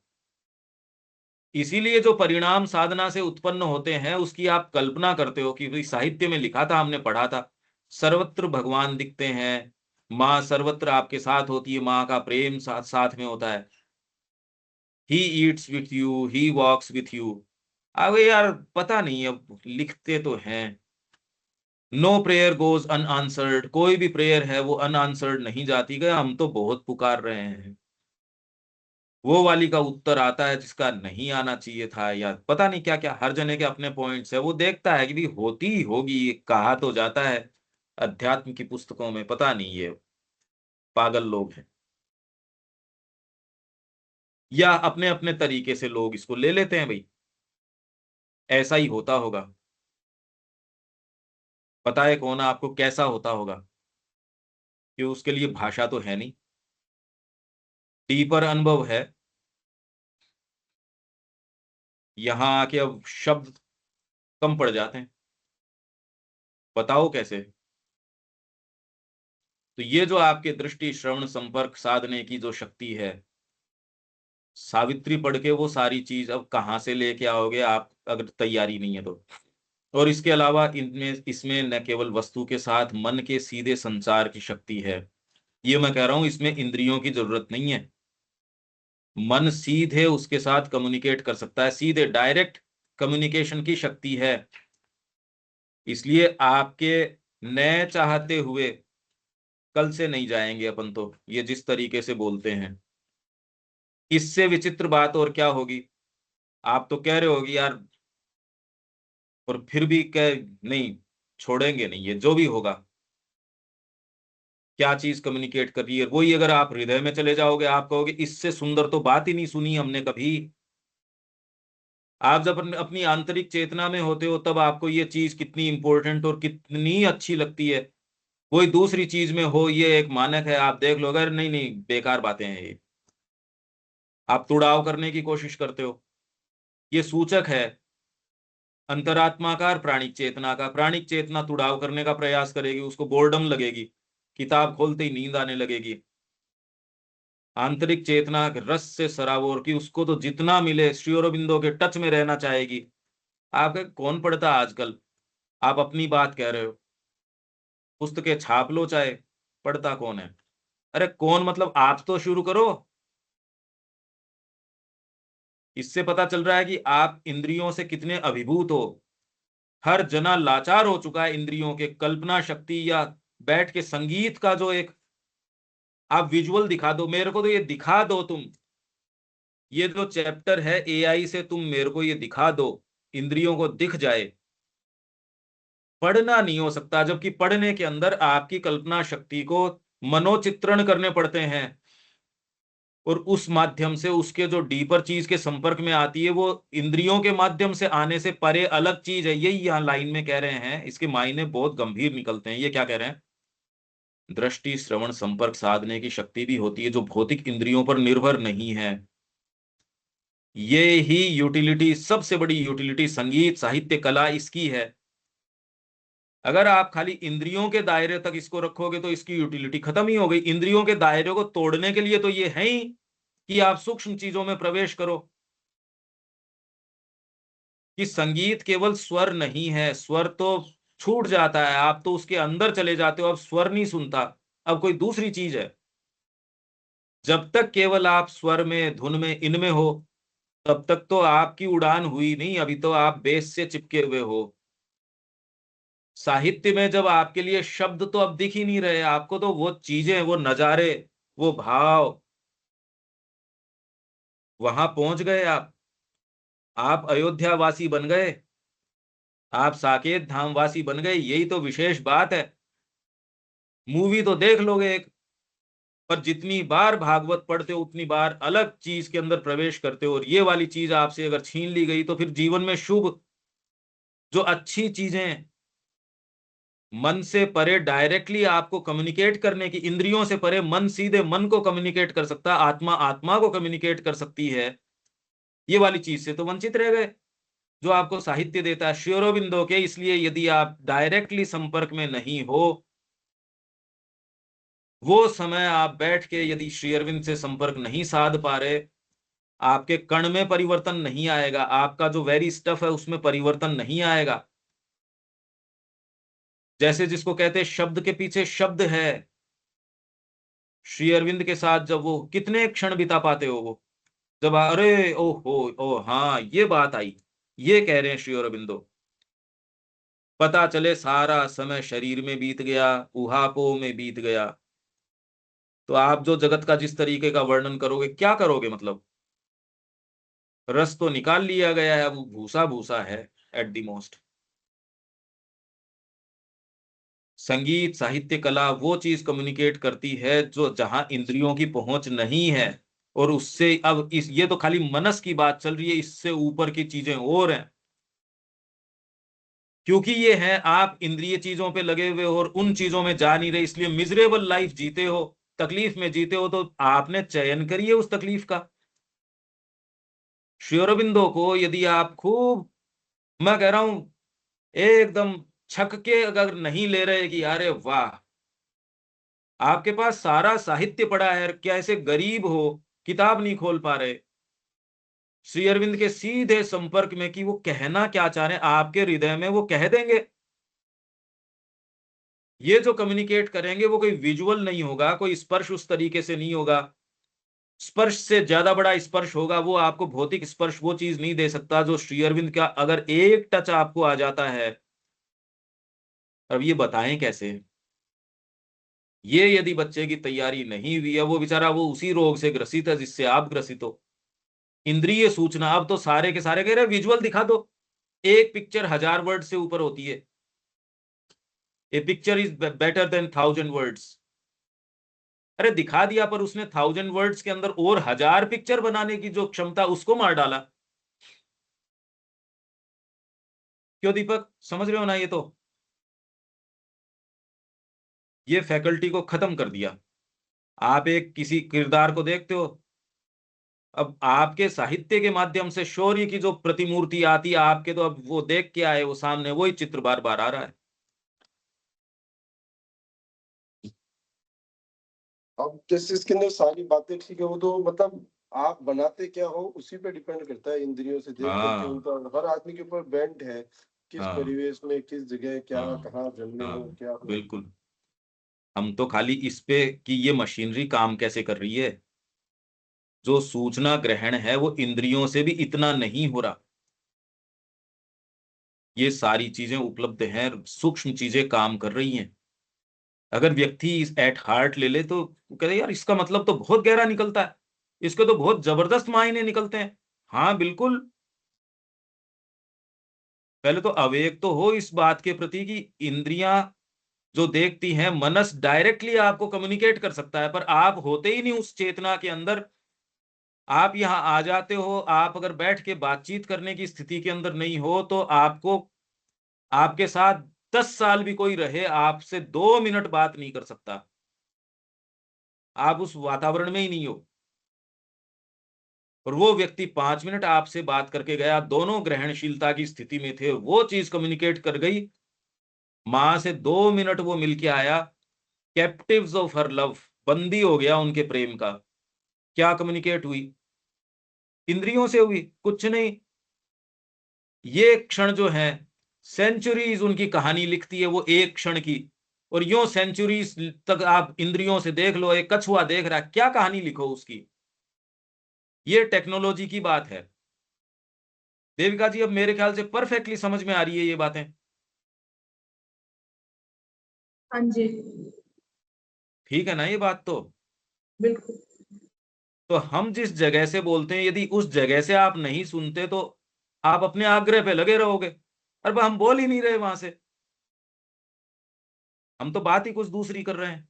इसीलिए जो परिणाम साधना से उत्पन्न होते हैं उसकी आप कल्पना करते हो कि भाई साहित्य में लिखा था, हमने पढ़ा था, सर्वत्र भगवान दिखते हैं, माँ सर्वत्र आपके साथ होती है, माँ का प्रेम साथ साथ में होता है। He eats with you, he walks with you. अब यार पता नहीं, अब लिखते तो हैं नो प्रेयर गोज अनआंसर्ड, कोई भी प्रेयर है वो अनआंसर्ड नहीं जाती। गया हम तो बहुत पुकार रहे हैं, वो वाली का उत्तर आता है जिसका नहीं आना चाहिए था, या पता नहीं क्या क्या। हर जने के अपने पॉइंट्स है, वो देखता है कि भी होती ही होगी, ये कहा तो जाता है अध्यात्म की पुस्तकों में। पता नहीं ये पागल लोग हैं, या अपने अपने तरीके से लोग इसको ले लेते हैं भाई ऐसा ही होता होगा। पता है कौन आपको कैसा होता होगा? कि उसके लिए भाषा तो है नहीं, डीपर अनुभव है। यहां आके अब शब्द कम पड़ जाते हैं, बताओ कैसे? तो ये जो आपके दृष्टि श्रवण संपर्क साधने की जो शक्ति है, सावित्री पढ़ के वो सारी चीज अब कहाँ से लेके आओगे आप अगर तैयारी नहीं है तो? और इसके अलावा इनमें इसमें न केवल वस्तु के साथ मन के सीधे संचार की शक्ति है। ये मैं कह रहा हूं, इसमें इंद्रियों की जरूरत नहीं है। मन सीधे उसके साथ कम्युनिकेट कर सकता है, सीधे डायरेक्ट कम्युनिकेशन की शक्ति है। इसलिए आपके नए चाहते हुए कल से नहीं जाएंगे अपन तो, ये जिस तरीके से बोलते हैं। इससे विचित्र बात और क्या होगी? आप तो कह रहे होगी यार, और फिर भी कह नहीं, छोड़ेंगे नहीं, ये जो भी होगा। क्या चीज कम्युनिकेट कर रही है? वही अगर आप हृदय में चले जाओगे, आप कहोगे इससे सुंदर तो बात ही नहीं सुनी हमने कभी। आप जब अपनी आंतरिक चेतना में होते हो तब आपको ये चीज कितनी इंपॉर्टेंट और कितनी अच्छी लगती है। कोई दूसरी चीज में हो, ये एक मानक है, आप देख लो, अगर नहीं नहीं बेकार बातें हैं ये, आप तुड़ाव करने की कोशिश करते हो। ये सूचक है अंतरात्मा का और प्राणिक चेतना का। प्राणिक चेतना तुड़ाव करने का प्रयास करेगी, उसको बोर्डम लगेगी, किताब खोलते ही नींद आने लगेगी। आंतरिक चेतना रस से सराबोर की, उसको तो जितना मिले श्री अरबिंदो के टच में रहना चाहेगी। आपका कौन पढ़ता आजकल? आप अपनी बात कह रहे हो, पुस्तकें छाप लो चाहे, पढ़ता कौन है? अरे कौन मतलब, आप तो शुरू करो। इससे पता चल रहा है कि आप इंद्रियों से कितने अभिभूत हो। हर जना लाचार हो चुका है इंद्रियों के कल्पना शक्ति, या बैठ के संगीत का जो एक, आप विजुअल दिखा दो मेरे को, तो ये दिखा दो तुम, ये जो चैप्टर है एआई से तुम मेरे को ये दिखा दो, इंद्रियों को दिख जाए। पढ़ना नहीं हो सकता, जबकि पढ़ने के अंदर आपकी कल्पना शक्ति को मनोचित्रण करने पड़ते हैं, और उस माध्यम से उसके जो डीपर चीज के संपर्क में आती है, वो इंद्रियों के माध्यम से आने से परे अलग चीज है। यही यहाँ लाइन में कह रहे हैं, इसके मायने बहुत गंभीर निकलते हैं। ये क्या कह रहे हैं? दृष्टि श्रवण संपर्क साधने की शक्ति भी होती है जो भौतिक इंद्रियों पर निर्भर नहीं है। ये ही यूटिलिटी, सबसे बड़ी यूटिलिटी संगीत साहित्य कला इसकी है। अगर आप खाली इंद्रियों के दायरे तक इसको रखोगे तो इसकी यूटिलिटी खत्म ही हो गई। इंद्रियों के दायरे को तोड़ने के लिए तो ये है ही कि आप सूक्ष्म चीजों में प्रवेश करो। कि संगीत केवल स्वर नहीं है, स्वर तो छूट जाता है, आप तो उसके अंदर चले जाते हो, अब स्वर नहीं सुनता, अब कोई दूसरी चीज है। जब तक केवल आप स्वर में, धुन में, इनमें हो, तब तक तो आपकी उड़ान हुई नहीं, अभी तो आप बेस से चिपके हुए हो। साहित्य में जब आपके लिए शब्द तो अब दिख ही नहीं रहे आपको, तो वो चीजें, वो नजारे, वो भाव, वहां पहुंच गए आप अयोध्या वासी बन गए, आप साकेत धाम वासी बन गए, यही तो विशेष बात है। मूवी तो देख लोगे एक, पर जितनी बार भागवत पढ़ते हो उतनी बार अलग चीज के अंदर प्रवेश करते हो, और ये वाली चीज आपसे अगर छीन ली गई तो फिर जीवन में शुभ, जो अच्छी चीजें मन से परे डायरेक्टली आपको कम्युनिकेट करने की, इंद्रियों से परे मन सीधे मन को कम्युनिकेट कर सकता है, आत्मा आत्मा को कम्युनिकेट कर सकती है, ये वाली चीज से तो वंचित रह गए जो आपको साहित्य देता है श्री अरबिंदो के। इसलिए यदि आप डायरेक्टली संपर्क में नहीं हो, वो समय आप बैठ के यदि श्री अरविंद से संपर्क नहीं साध पा रहे, आपके कण में परिवर्तन नहीं आएगा, आपका जो वेरी स्टफ है उसमें परिवर्तन नहीं आएगा। जैसे जिसको कहते हैं शब्द के पीछे शब्द है, श्री अरविंद के साथ जब वो कितने क्षण बिता पाते हो, वो जब अरे ओहो ओ हाँ ये बात आई, ये कह रहे हैं श्री अरविंदो, पता चले सारा समय शरीर में बीत गया, उहापों में बीत गया, तो आप जो जगत का जिस तरीके का वर्णन करोगे क्या करोगे, मतलब रस तो निकाल लिया गया है, वो भूसा भूसा है एट दी मोस्ट। संगीत साहित्य कला वो चीज कम्युनिकेट करती है जो जहां इंद्रियों की पहुंच नहीं है, और उससे अब इस, ये तो खाली मनस की बात चल रही है, इससे ऊपर की चीजें और हैं। क्योंकि ये है आप इंद्रिय चीजों पे लगे हुए हो और उन चीजों में जा नहीं रहे, इसलिए मिजरेबल लाइफ जीते हो, तकलीफ में जीते हो, तो आपने चयन करिए उस तकलीफ का। श्री अरबिंदो को यदि आप खूब, मैं कह रहा हूं एकदम छक के अगर नहीं ले रहे कि अरे वाह, आपके पास सारा साहित्य पड़ा है, क्या ऐसे गरीब हो किताब नहीं खोल पा रहे श्री अरविंद के सीधे संपर्क में, कि वो कहना क्या चाह रहे हैं आपके हृदय में, वो कह देंगे। ये जो कम्युनिकेट करेंगे वो कोई विजुअल नहीं होगा, कोई स्पर्श उस तरीके से नहीं होगा, स्पर्श से ज्यादा बड़ा स्पर्श होगा, वो आपको भौतिक स्पर्श वो चीज नहीं दे सकता जो श्री अरविंद का अगर एक टच आपको आ जाता है। अब ये बताएं कैसे, ये यदि बच्चे की तैयारी नहीं हुई है, वो बेचारा वो उसी रोग से ग्रसित है जिससे आप ग्रसित हो। इंद्रिय सूचना, अब तो सारे के सारे कह रहे विजुअल दिखा दो, एक पिक्चर 1000 वर्ड से ऊपर होती है, a picture is better than 1000 words. अरे दिखा दिया, पर उसने 1000 वर्ड्स के अंदर और 1000 पिक्चर बनाने की जो क्षमता, उसको मार डाला। क्यों दीपक, समझ रहे हो ना, ये फैकल्टी को खत्म कर दिया। आप एक किसी किरदार को देखते हो, अब आपके साहित्य के माध्यम से शौर्य की जो प्रतिमूर्ति आती है आपके, तो अब वो देख के आए, वो सामने वही चित्र बार बार आ रहा है।
अब जैसे इसके अंदर सारी बातें ठीक है, वो तो मतलब आप बनाते क्या हो उसी पे डिपेंड करता है, इंद्रियों से देख करके
हाँ
उनका हर आदमी के ऊपर बेंट है, किस
हाँ
परिवेश में किस जगह क्या
हाँ
कहाँ जन्मे
हाँ,
हो क्या हो।
बिल्कुल। हम तो खाली इस पे कि ये मशीनरी काम कैसे कर रही है, जो सूचना ग्रहण है वो इंद्रियों से भी इतना नहीं हो रहा, ये सारी चीजें उपलब्ध हैं, सूक्ष्म चीजें काम कर रही हैं। अगर व्यक्ति इस एट हार्ट ले ले तो कहते यार इसका मतलब तो बहुत गहरा निकलता है, इसके तो बहुत जबरदस्त मायने निकलते हैं। हाँ बिल्कुल, पहले तो अवेक तो हो इस बात के प्रति कि इंद्रियां जो देखती हैं, मनस डायरेक्टली आपको कम्युनिकेट कर सकता है, पर आप होते ही नहीं उस चेतना के अंदर। आप यहां आ जाते हो, आप अगर बैठ के बातचीत करने की स्थिति के अंदर नहीं हो, तो आपको, आपके साथ 10 साल भी कोई रहे, आपसे 2 मिनट बात नहीं कर सकता, आप उस वातावरण में ही नहीं हो। और वो व्यक्ति 5 मिनट आपसे बात करके गया, दोनों ग्रहणशीलता की स्थिति में थे, वो चीज कम्युनिकेट कर गई, मां से 2 मिनट वो मिलके आया, कैप्टिव्स ऑफ हर लव, बंदी हो गया उनके प्रेम का। क्या कम्युनिकेट हुई? इंद्रियों से हुई, कुछ नहीं। ये क्षण जो है, सेंचुरीज उनकी कहानी लिखती है वो एक क्षण की, और यूं सेंचुरीज तक आप इंद्रियों से देख लो, एक कछुआ देख रहा है, क्या कहानी लिखो उसकी। ये टेक्नोलॉजी की बात है। देविका जी, अब मेरे ख्याल से परफेक्टली समझ में आ रही है ये बातें।
हाँ जी,
ठीक है ना ये बात?
बिल्कुल।
तो हम जिस जगह से बोलते हैं, यदि उस जगह से आप नहीं सुनते तो आप अपने आग्रह पे लगे रहोगे। अरे हम बोल ही नहीं रहे वहां से, हम तो बात ही कुछ दूसरी कर रहे हैं।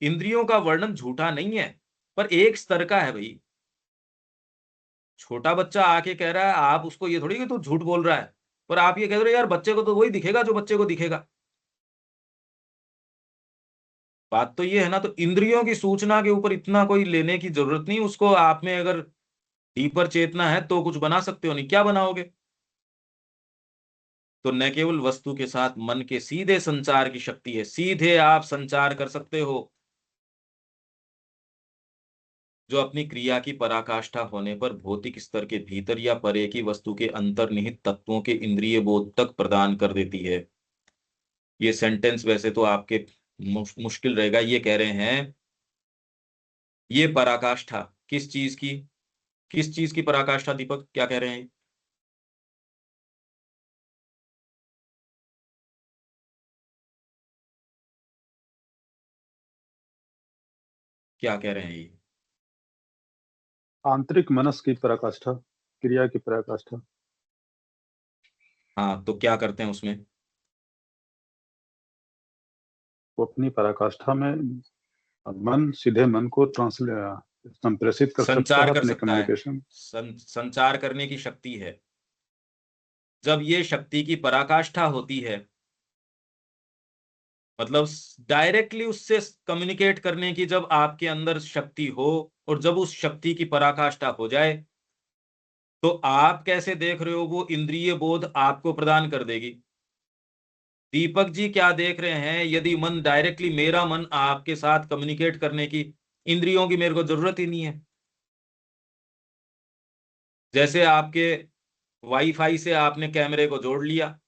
इंद्रियों का वर्णन झूठा नहीं है, पर एक स्तर का है भाई। छोटा बच्चा आके कह रहा है, आप उसको ये थोड़ी कि तू झूठ बोल रहा है, पर आप ये कह रहे हो यार बच्चे को तो वही दिखेगा जो बच्चे को दिखेगा। बात तो ये है ना। तो इंद्रियों की सूचना के ऊपर इतना कोई लेने की जरूरत नहीं। उसको आप में अगर डीपर चेतना है तो कुछ बना सकते हो, नहीं क्या बनाओगे? तो न केवल वस्तु के साथ मन के सीधे संचार की शक्ति है, सीधे आप संचार कर सकते हो, जो अपनी क्रिया की पराकाष्ठा होने पर भौतिक स्तर के भीतर या परे की वस्तु के अंतर्निहित तत्वों के इंद्रिय बोध तक प्रदान कर देती है। ये सेंटेंस वैसे तो आपके मुश्किल रहेगा। ये कह रहे हैं, ये पराकाष्ठा किस चीज की, किस चीज की पराकाष्ठा? दीपक क्या कह रहे हैं? क्या कह रहे हैं ये?
आंतरिक मनस की पराकाष्ठा, क्रिया की पराकाष्ठा।
हाँ, तो क्या करते हैं उसमें?
वो अपनी पराकाष्ठा में मन सीधे मन को संप्रेषित कर सकता
संचार
है
कर
अपने
सकता है।
कम्युनिकेशन।
संचार करने की शक्ति है। जब ये शक्ति की पराकाष्ठा होती है, मतलब डायरेक्टली उससे कम्युनिकेट करने की जब आपके अंदर शक्ति हो, और जब उस शक्ति की पराकाष्ठा हो जाए, तो आप कैसे देख रहे हो वो इंद्रिय बोध आपको प्रदान कर देगी। दीपक जी क्या देख रहे हैं? यदि मन डायरेक्टली, मेरा मन आपके साथ कम्युनिकेट करने की, इंद्रियों की मेरे को जरूरत ही नहीं है। जैसे आपके वाईफाई से आपने कैमरे को जोड़ लिया,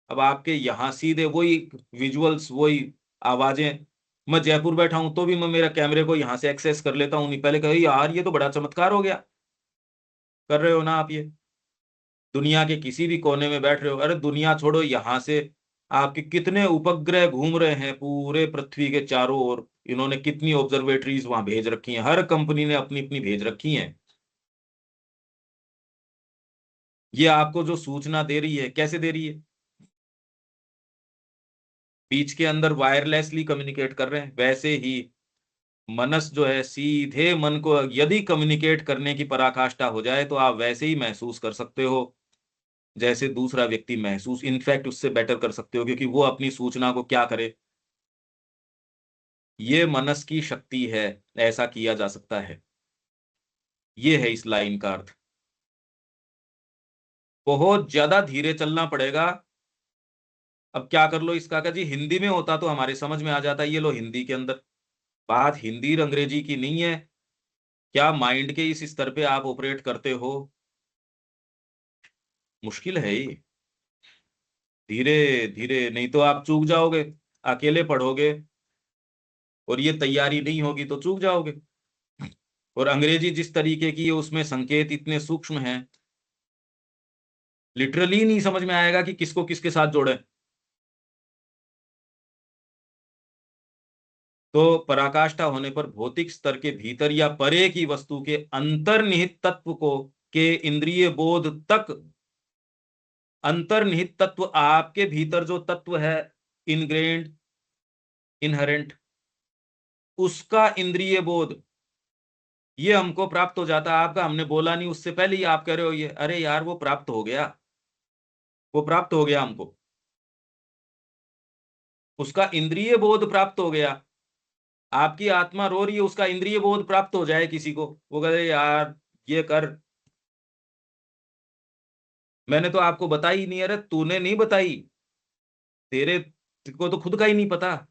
अब आपके यहां सीधे वही विजुअल्स, वही आवाजें, मैं जयपुर बैठा हूं तो भी मैं मेरा कैमरे को यहां से एक्सेस कर लेता हूं। नहीं पहले कही यार ये तो बड़ा चमत्कार हो गया। कर रहे हो ना आप ये? दुनिया के किसी भी कोने में बैठ रहे हो, अरे दुनिया छोड़ो, यहां से आपके कितने उपग्रह घूम रहे हैं पूरे पृथ्वी के चारों ओर। इन्होंने कितनी ऑब्जर्वेटरीज वहां भेज रखी हैं, हर कंपनी ने अपनी अपनी भेज रखी हैं। ये आपको जो सूचना दे रही है, कैसे दे रही है? बीच के अंदर वायरलेसली कम्युनिकेट कर रहे हैं। वैसे ही मनस जो है, सीधे मन को यदि कम्युनिकेट करने की पराकाष्ठा हो जाए, तो आप वैसे ही महसूस कर सकते हो जैसे दूसरा व्यक्ति महसूस, इनफैक्ट उससे बेटर कर सकते हो, क्योंकि वो अपनी सूचना को क्या करे। ये मनस की शक्ति है, ऐसा किया जा सकता है। ये है इस लाइन का अर्थ। बहुत ज्यादा धीरे चलना पड़ेगा। अब क्या कर लो इसका का जी, हिंदी में होता तो हमारे समझ में आ जाता। ये लो हिंदी के अंदर, बात हिंदी और अंग्रेजी की नहीं है। क्या माइंड के इस स्तर पे आप ऑपरेट करते हो? मुश्किल है ये। धीरे धीरे, नहीं तो आप चूक जाओगे। अकेले पढ़ोगे और ये तैयारी नहीं होगी तो चूक जाओगे। और अंग्रेजी जिस तरीके की है, उसमें संकेत इतने सूक्ष्म हैं, लिटरली नहीं समझ में आएगा कि किसको किसके साथ जोड़े। तो पराकाष्ठा होने पर भौतिक स्तर के भीतर या परे की वस्तु के अंतर्निहित तत्व को, के इंद्रिय बोध तक, अंतर्निहित तत्व आपके भीतर जो तत्व है, इनग्रेन्ड, इनहेरेंट, उसका इंद्रिय बोध ये हमको प्राप्त हो जाता है। आपका हमने बोला नहीं, उससे पहले ही आप कह रहे हो ये, अरे यार वो प्राप्त हो गया, वो प्राप्त हो गया हमको, उसका इंद्रिय बोध प्राप्त हो गया। आपकी आत्मा रो रही है, उसका इंद्रिय बोध प्राप्त हो जाए किसी को, वो कहे यार ये कर, मैंने तो आपको बताई ही नहीं। अरे तूने नहीं बताई, तेरे को तो खुद का ही नहीं पता।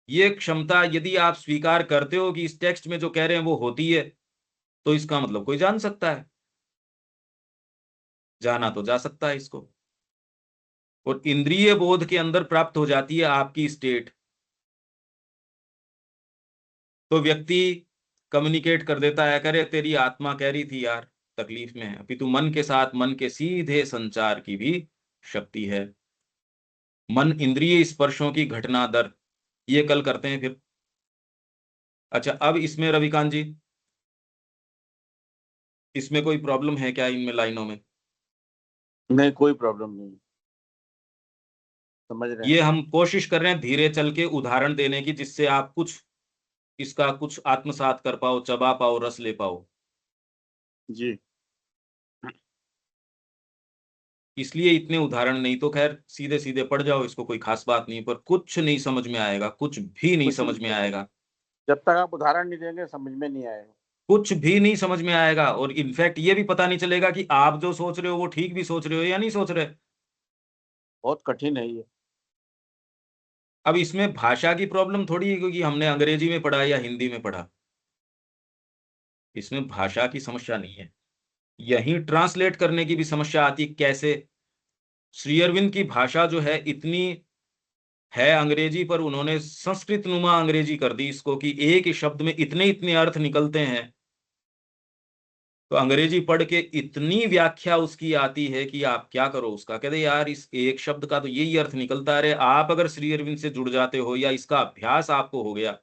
ये क्षमता यदि आप स्वीकार करते हो कि इस टेक्स्ट में जो कह रहे हैं वो होती है, तो इसका मतलब कोई जान सकता है, जाना तो जा सकता है इसको। और इंद्रिय बोध के अंदर प्राप्त हो जाती है आपकी स्टेट, तो व्यक्ति कम्युनिकेट कर देता है, करे तेरी आत्मा कह रही थी यार तकलीफ में है, अपितु मन के साथ मन के सीधे संचार की भी शक्ति है। मन इंद्रिय स्पर्शों की घटना दर, ये कल करते हैं फिर। अच्छा, अब इसमें रविकांत जी, इसमें कोई प्रॉब्लम है क्या इनमें लाइनों में?
नहीं, कोई प्रॉब्लम नहीं, समझ रहे
ये
हैं।
हम कोशिश कर रहे हैं धीरे चल के उदाहरण देने की, जिससे आप कुछ इसका कुछ आत्मसात कर पाओ, चबा पाओ, रस ले पाओ।
जी,
इसलिए इतने उदाहरण, नहीं तो खैर सीधे सीधे पढ़ जाओ इसको, कोई खास बात नहीं, पर कुछ नहीं समझ में आएगा, कुछ भी नहीं
कुछ
समझ में आएगा,
जब तक आप उदाहरण नहीं देंगे समझ में नहीं आएगा।
कुछ भी नहीं समझ में आएगा। और इनफैक्ट ये भी पता नहीं चलेगा कि आप जो सोच रहे हो वो ठीक भी सोच रहे हो या नहीं सोच रहे।
बहुत कठिन है ये।
अब इसमें भाषा की प्रॉब्लम थोड़ी है क्योंकि हमने अंग्रेजी में पढ़ा या हिंदी में पढ़ा, इसमें भाषा की समस्या नहीं है। यही ट्रांसलेट करने की भी समस्या आती है। कैसे? श्री अरविंद की भाषा जो है इतनी है अंग्रेजी, पर उन्होंने संस्कृत नुमा अंग्रेजी कर दी इसको, कि एक ही शब्द में इतने इतने अर्थ निकलते हैं। तो अंग्रेजी पढ़ के इतनी व्याख्या उसकी आती है कि आप क्या करो उसका, कहते यार इस एक शब्द का तो यही अर्थ निकलता है। अरे आप अगर श्री अरविंद से जुड़ जाते हो या इसका अभ्यास आपको हो गया,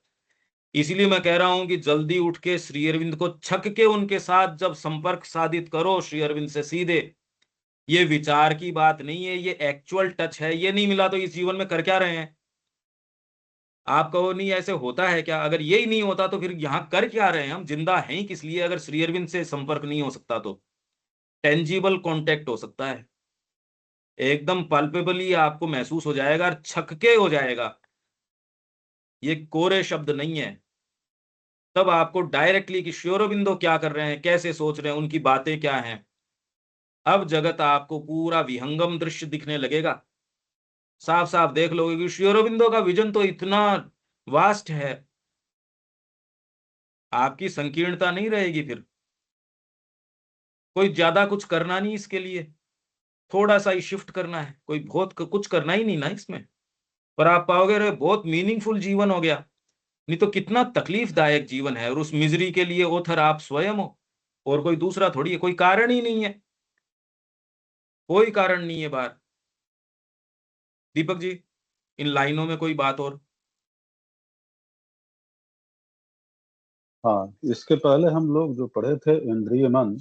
इसीलिए मैं कह रहा हूं कि जल्दी उठ के श्री अरविंद को छक के उनके साथ जब संपर्क साधित करो श्री अरविंद से सीधे। ये विचार की बात नहीं है, ये एक्चुअल टच है। ये नहीं मिला तो इस जीवन में कर क्या रहे हैं? आप कहो नहीं ऐसे होता है क्या? अगर यही नहीं होता तो फिर यहां कर क्या रहे हैं? हम जिंदा हैं ही किस लिए अगर श्री अरविंद से संपर्क नहीं हो सकता तो? टेंजिबल कांटेक्ट हो सकता है, एकदम पल्पेबली आपको महसूस हो जाएगा और छक्के हो जाएगा। ये कोरे शब्द नहीं है। तब आपको डायरेक्टली कि श्री अरविंदो क्या कर रहे हैं, कैसे सोच रहे हैं, उनकी बातें क्या हैं, अब जगत आपको पूरा विहंगम दृश्य दिखने लगेगा। साफ साफ देख लोगे कि श्री अरविंदो का विजन तो इतना वास्ट है, आपकी संकीर्णता नहीं रहेगी फिर। कोई ज्यादा कुछ करना नहीं इसके लिए, थोड़ा सा ही शिफ्ट करना है, कोई बहुत कुछ करना ही नहीं ना इसमें। पर आप पाओगे रे बहुत मीनिंगफुल जीवन हो गया। नहीं तो कितना तकलीफदायक जीवन है, और उस मिजरी के लिए ओथर आप स्वयं हो, और कोई दूसरा थोड़ी है। कोई कारण ही नहीं है, कोई कारण नहीं है बाहर। दीपक जी, इन लाइनों में कोई बात और?
हाँ, इसके पहले हम लोग जो पढ़े थे इंद्रिय मन,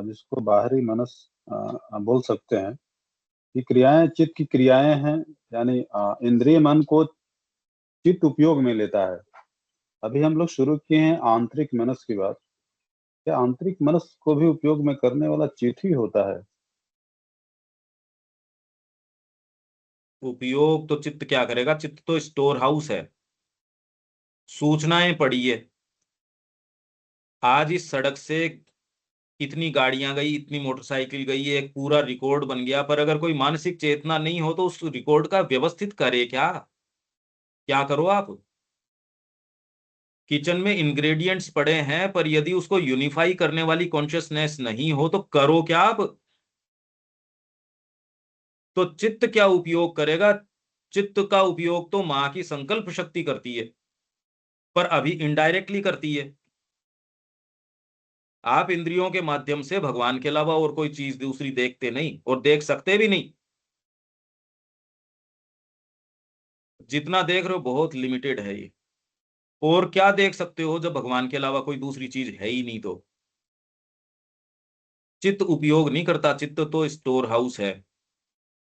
जिसको बाहरी मनस बोल सकते हैं, ये क्रियाएं चित्त की क्रियाएं हैं। यानी इंद्रिय मन को चित्त उपयोग में लेता है। अभी हम लोग शुरू किए हैं आंतरिक मनस की बात। क्या आंतरिक मनस को भी उपयोग में करने वाला चित्त ही होता है?
उपयोग तो चित्त क्या करेगा? चित्त तो स्टोर हाउस है, सूचनाएं पड़ी है। आज इस सड़क से इतनी गाड़ियां गई, इतनी मोटरसाइकिल गई, एक पूरा रिकॉर्ड बन गया। पर अगर कोई मानसिक चेतना नहीं हो तो उस रिकॉर्ड का व्यवस्थित करे क्या? क्या करो आप? किचन में इंग्रेडिएंट्स पड़े हैं, पर यदि उसको यूनिफाई करने वाली कॉन्शियसनेस नहीं हो तो करो क्या आप? तो चित्त क्या उपयोग करेगा? चित्त का उपयोग तो मां की संकल्प शक्ति करती है, पर अभी इनडायरेक्टली करती है। आप इंद्रियों के माध्यम से भगवान के अलावा और कोई चीज दूसरी देखते नहीं, और देख सकते भी नहीं। जितना देख रहे हो बहुत लिमिटेड है ये। और क्या देख सकते हो जब भगवान के अलावा कोई दूसरी चीज है ही नहीं? तो चित्त उपयोग नहीं करता, चित्त तो स्टोर हाउस है।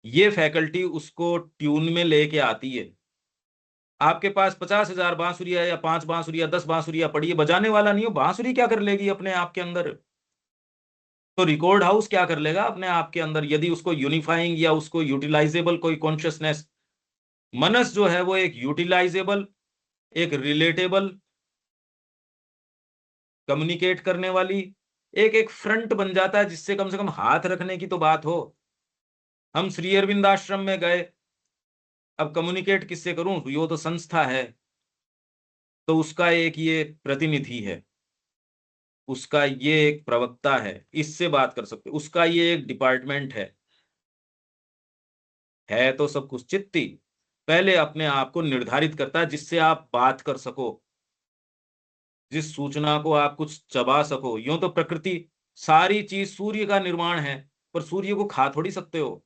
ये फैकल्टी उसको ट्यून में लेके आती है। आपके पास 50,000 बांसुरिया या 5 बांसुरिया 10 बांसुरिया पड़ी है, बजाने वाला नहीं हो, बांसुरी क्या कर लेगी अपने आप के अंदर? तो रिकॉर्ड हाउस क्या कर लेगा अपने आप के अंदर यदि उसको यूनिफाइंग या उसको यूटिलाइजेबल कोई कॉन्शियसनेस। मनस जो है वो एक यूटिलाइजेबल, एक रिलेटेबल, कम्युनिकेट करने वाली, एक एक फ्रंट बन जाता है जिससे कम से कम हाथ रखने की तो बात हो। हम श्री अरविंद आश्रम में गए, अब कम्युनिकेट किससे करूं, यो तो संस्था है, तो उसका एक ये प्रतिनिधि है, उसका ये एक प्रवक्ता है, इससे बात कर सकते, उसका ये एक डिपार्टमेंट है तो सब कुछ चित्त ही पहले अपने आप को निर्धारित करता है जिससे आप बात कर सको, जिस सूचना को आप कुछ चबा सको। यूं तो प्रकृति सारी चीज सूर्य का निर्माण है, पर सूर्य को खा थोड़ी सकते हो।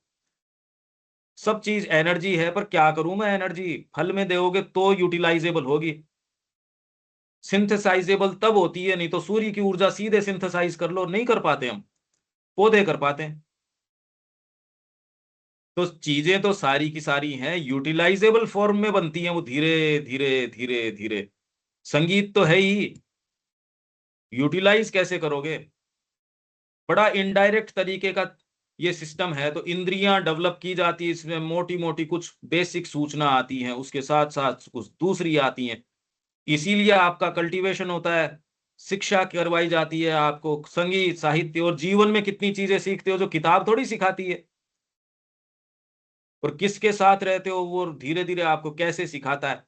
सब चीज एनर्जी है, पर क्या करूं मैं एनर्जी, फल में दोगे तो यूटिलाइजेबल होगी, सिंथेसाइजेबल तब होती है, नहीं तो सूर्य की ऊर्जा सीधे सिंथेसाइज कर लो, नहीं कर पाते हम, पौधे कर पाते हैं। तो चीजें तो सारी की सारी हैं, यूटिलाइजेबल फॉर्म में बनती हैं वो धीरे धीरे धीरे धीरे। संगीत तो है ही, यूटिलाइज कैसे करोगे, बड़ा इनडायरेक्ट तरीके का ये सिस्टम है। तो इंद्रियां डेवलप की जाती है, इसमें मोटी मोटी कुछ बेसिक सूचना आती है, उसके साथ साथ कुछ दूसरी आती हैं, इसीलिए आपका कल्टीवेशन होता है, शिक्षा करवाई जाती है आपको, संगीत साहित्य, और जीवन में कितनी चीजें सीखते हो जो किताब थोड़ी सिखाती है, और किसके साथ रहते हो वो धीरे धीरे आपको कैसे सिखाता है।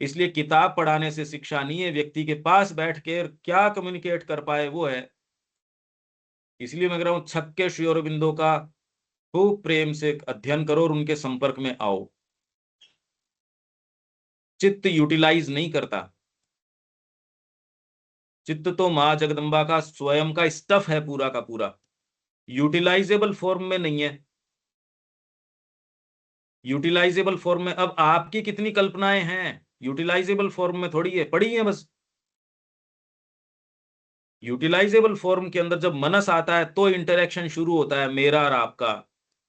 इसलिए किताब पढ़ाने से शिक्षा नहीं है, व्यक्ति के पास बैठ के क्या कम्युनिकेट कर पाए वो है। इसलिए मैं कह रहा हूं छक्के श्री अरविंदो का खूब प्रेम से अध्ययन करो और उनके संपर्क में आओ। चित्त यूटिलाइज नहीं करता, चित्त तो मां जगदम्बा का स्वयं का स्टफ है पूरा का पूरा, यूटिलाइजेबल फॉर्म में नहीं है। यूटिलाइजेबल फॉर्म में अब आपकी कितनी कल्पनाएं हैं, यूटिलाइजेबल फॉर्म में थोड़ी है, पड़ी है बस। यूटिलाइजेबल फॉर्म के अंदर जब मनस आता है तो इंटरेक्शन शुरू होता है मेरा और आपका,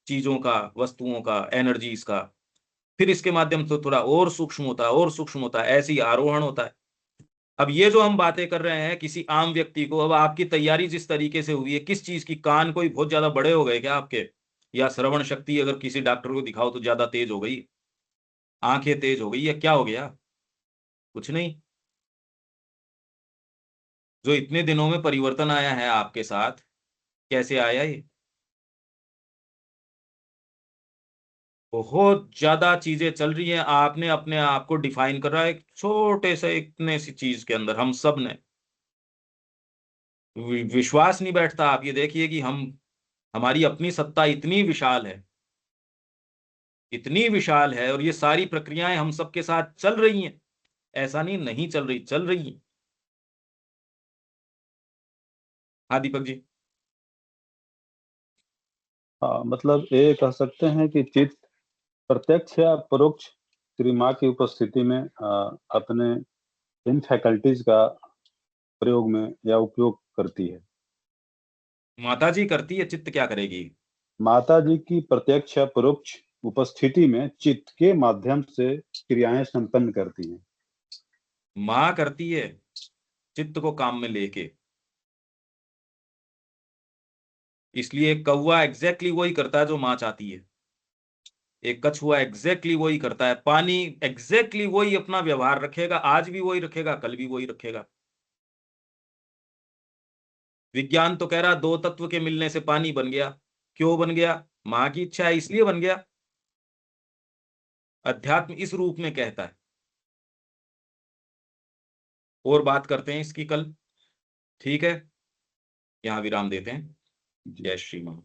चीजों का, वस्तुओं का, एनर्जीज का। फिर इसके माध्यम से थोड़ा और सूक्ष्म होता है, और सूक्ष्म होता है, ऐसे ही आरोहण होता है। अब ये जो हम बातें कर रहे हैं किसी आम व्यक्ति को, अब आपकी तैयारी जिस तरीके से हुई है, किस चीज की, कान कोई बहुत ज्यादा बड़े हो गए क्या आपके, या श्रवण शक्ति अगर किसी डॉक्टर को दिखाओ तो ज्यादा तेज हो गई, आंखें तेज हो गई, या क्या हो गया, कुछ नहीं। जो इतने दिनों में परिवर्तन आया है आपके साथ, कैसे आया ये, बहुत ज्यादा चीजें चल रही हैं, आपने अपने आप को डिफाइन कर रहा है एक छोटे से इतने सी चीज के अंदर, हम सब ने। विश्वास नहीं बैठता। आप ये देखिए कि हम, हमारी अपनी सत्ता इतनी विशाल है, इतनी विशाल है, और ये सारी प्रक्रियाएं हम सबके साथ चल रही हैं, ऐसा नहीं नहीं चल रही, चल रही हैं। हाँ दीपक जी।
हाँ, मतलब ये कह सकते हैं कि चित्त प्रत्यक्ष या परोक्ष श्री माँ की उपस्थिति में अपने इन फैकल्टीज का प्रयोग में या उपयोग करती है।
माता जी करती है, चित्त क्या करेगी।
माता जी की प्रत्यक्ष या परोक्ष उपस्थिति में चित्त के माध्यम से क्रियाएं संपन्न करती हैं।
माँ करती है चित्त को काम में लेके, इसलिए कौवा एग्जैक्टली वही करता है जो माँ चाहती है, एक कछुआ एग्जैक्टली वही करता है, पानी एग्जैक्टली वही अपना व्यवहार रखेगा, आज भी वही रखेगा, कल भी वही रखेगा। विज्ञान तो कह रहा दो तत्व के मिलने से पानी बन गया, क्यों बन गया, मां की इच्छा है इसलिए बन गया। अध्यात्म इस रूप में कहता है। और बात करते हैं इसकी कल, ठीक है, यहां विराम देते हैं। जय श्री मां।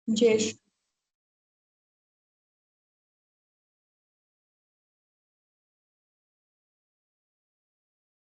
जय श्री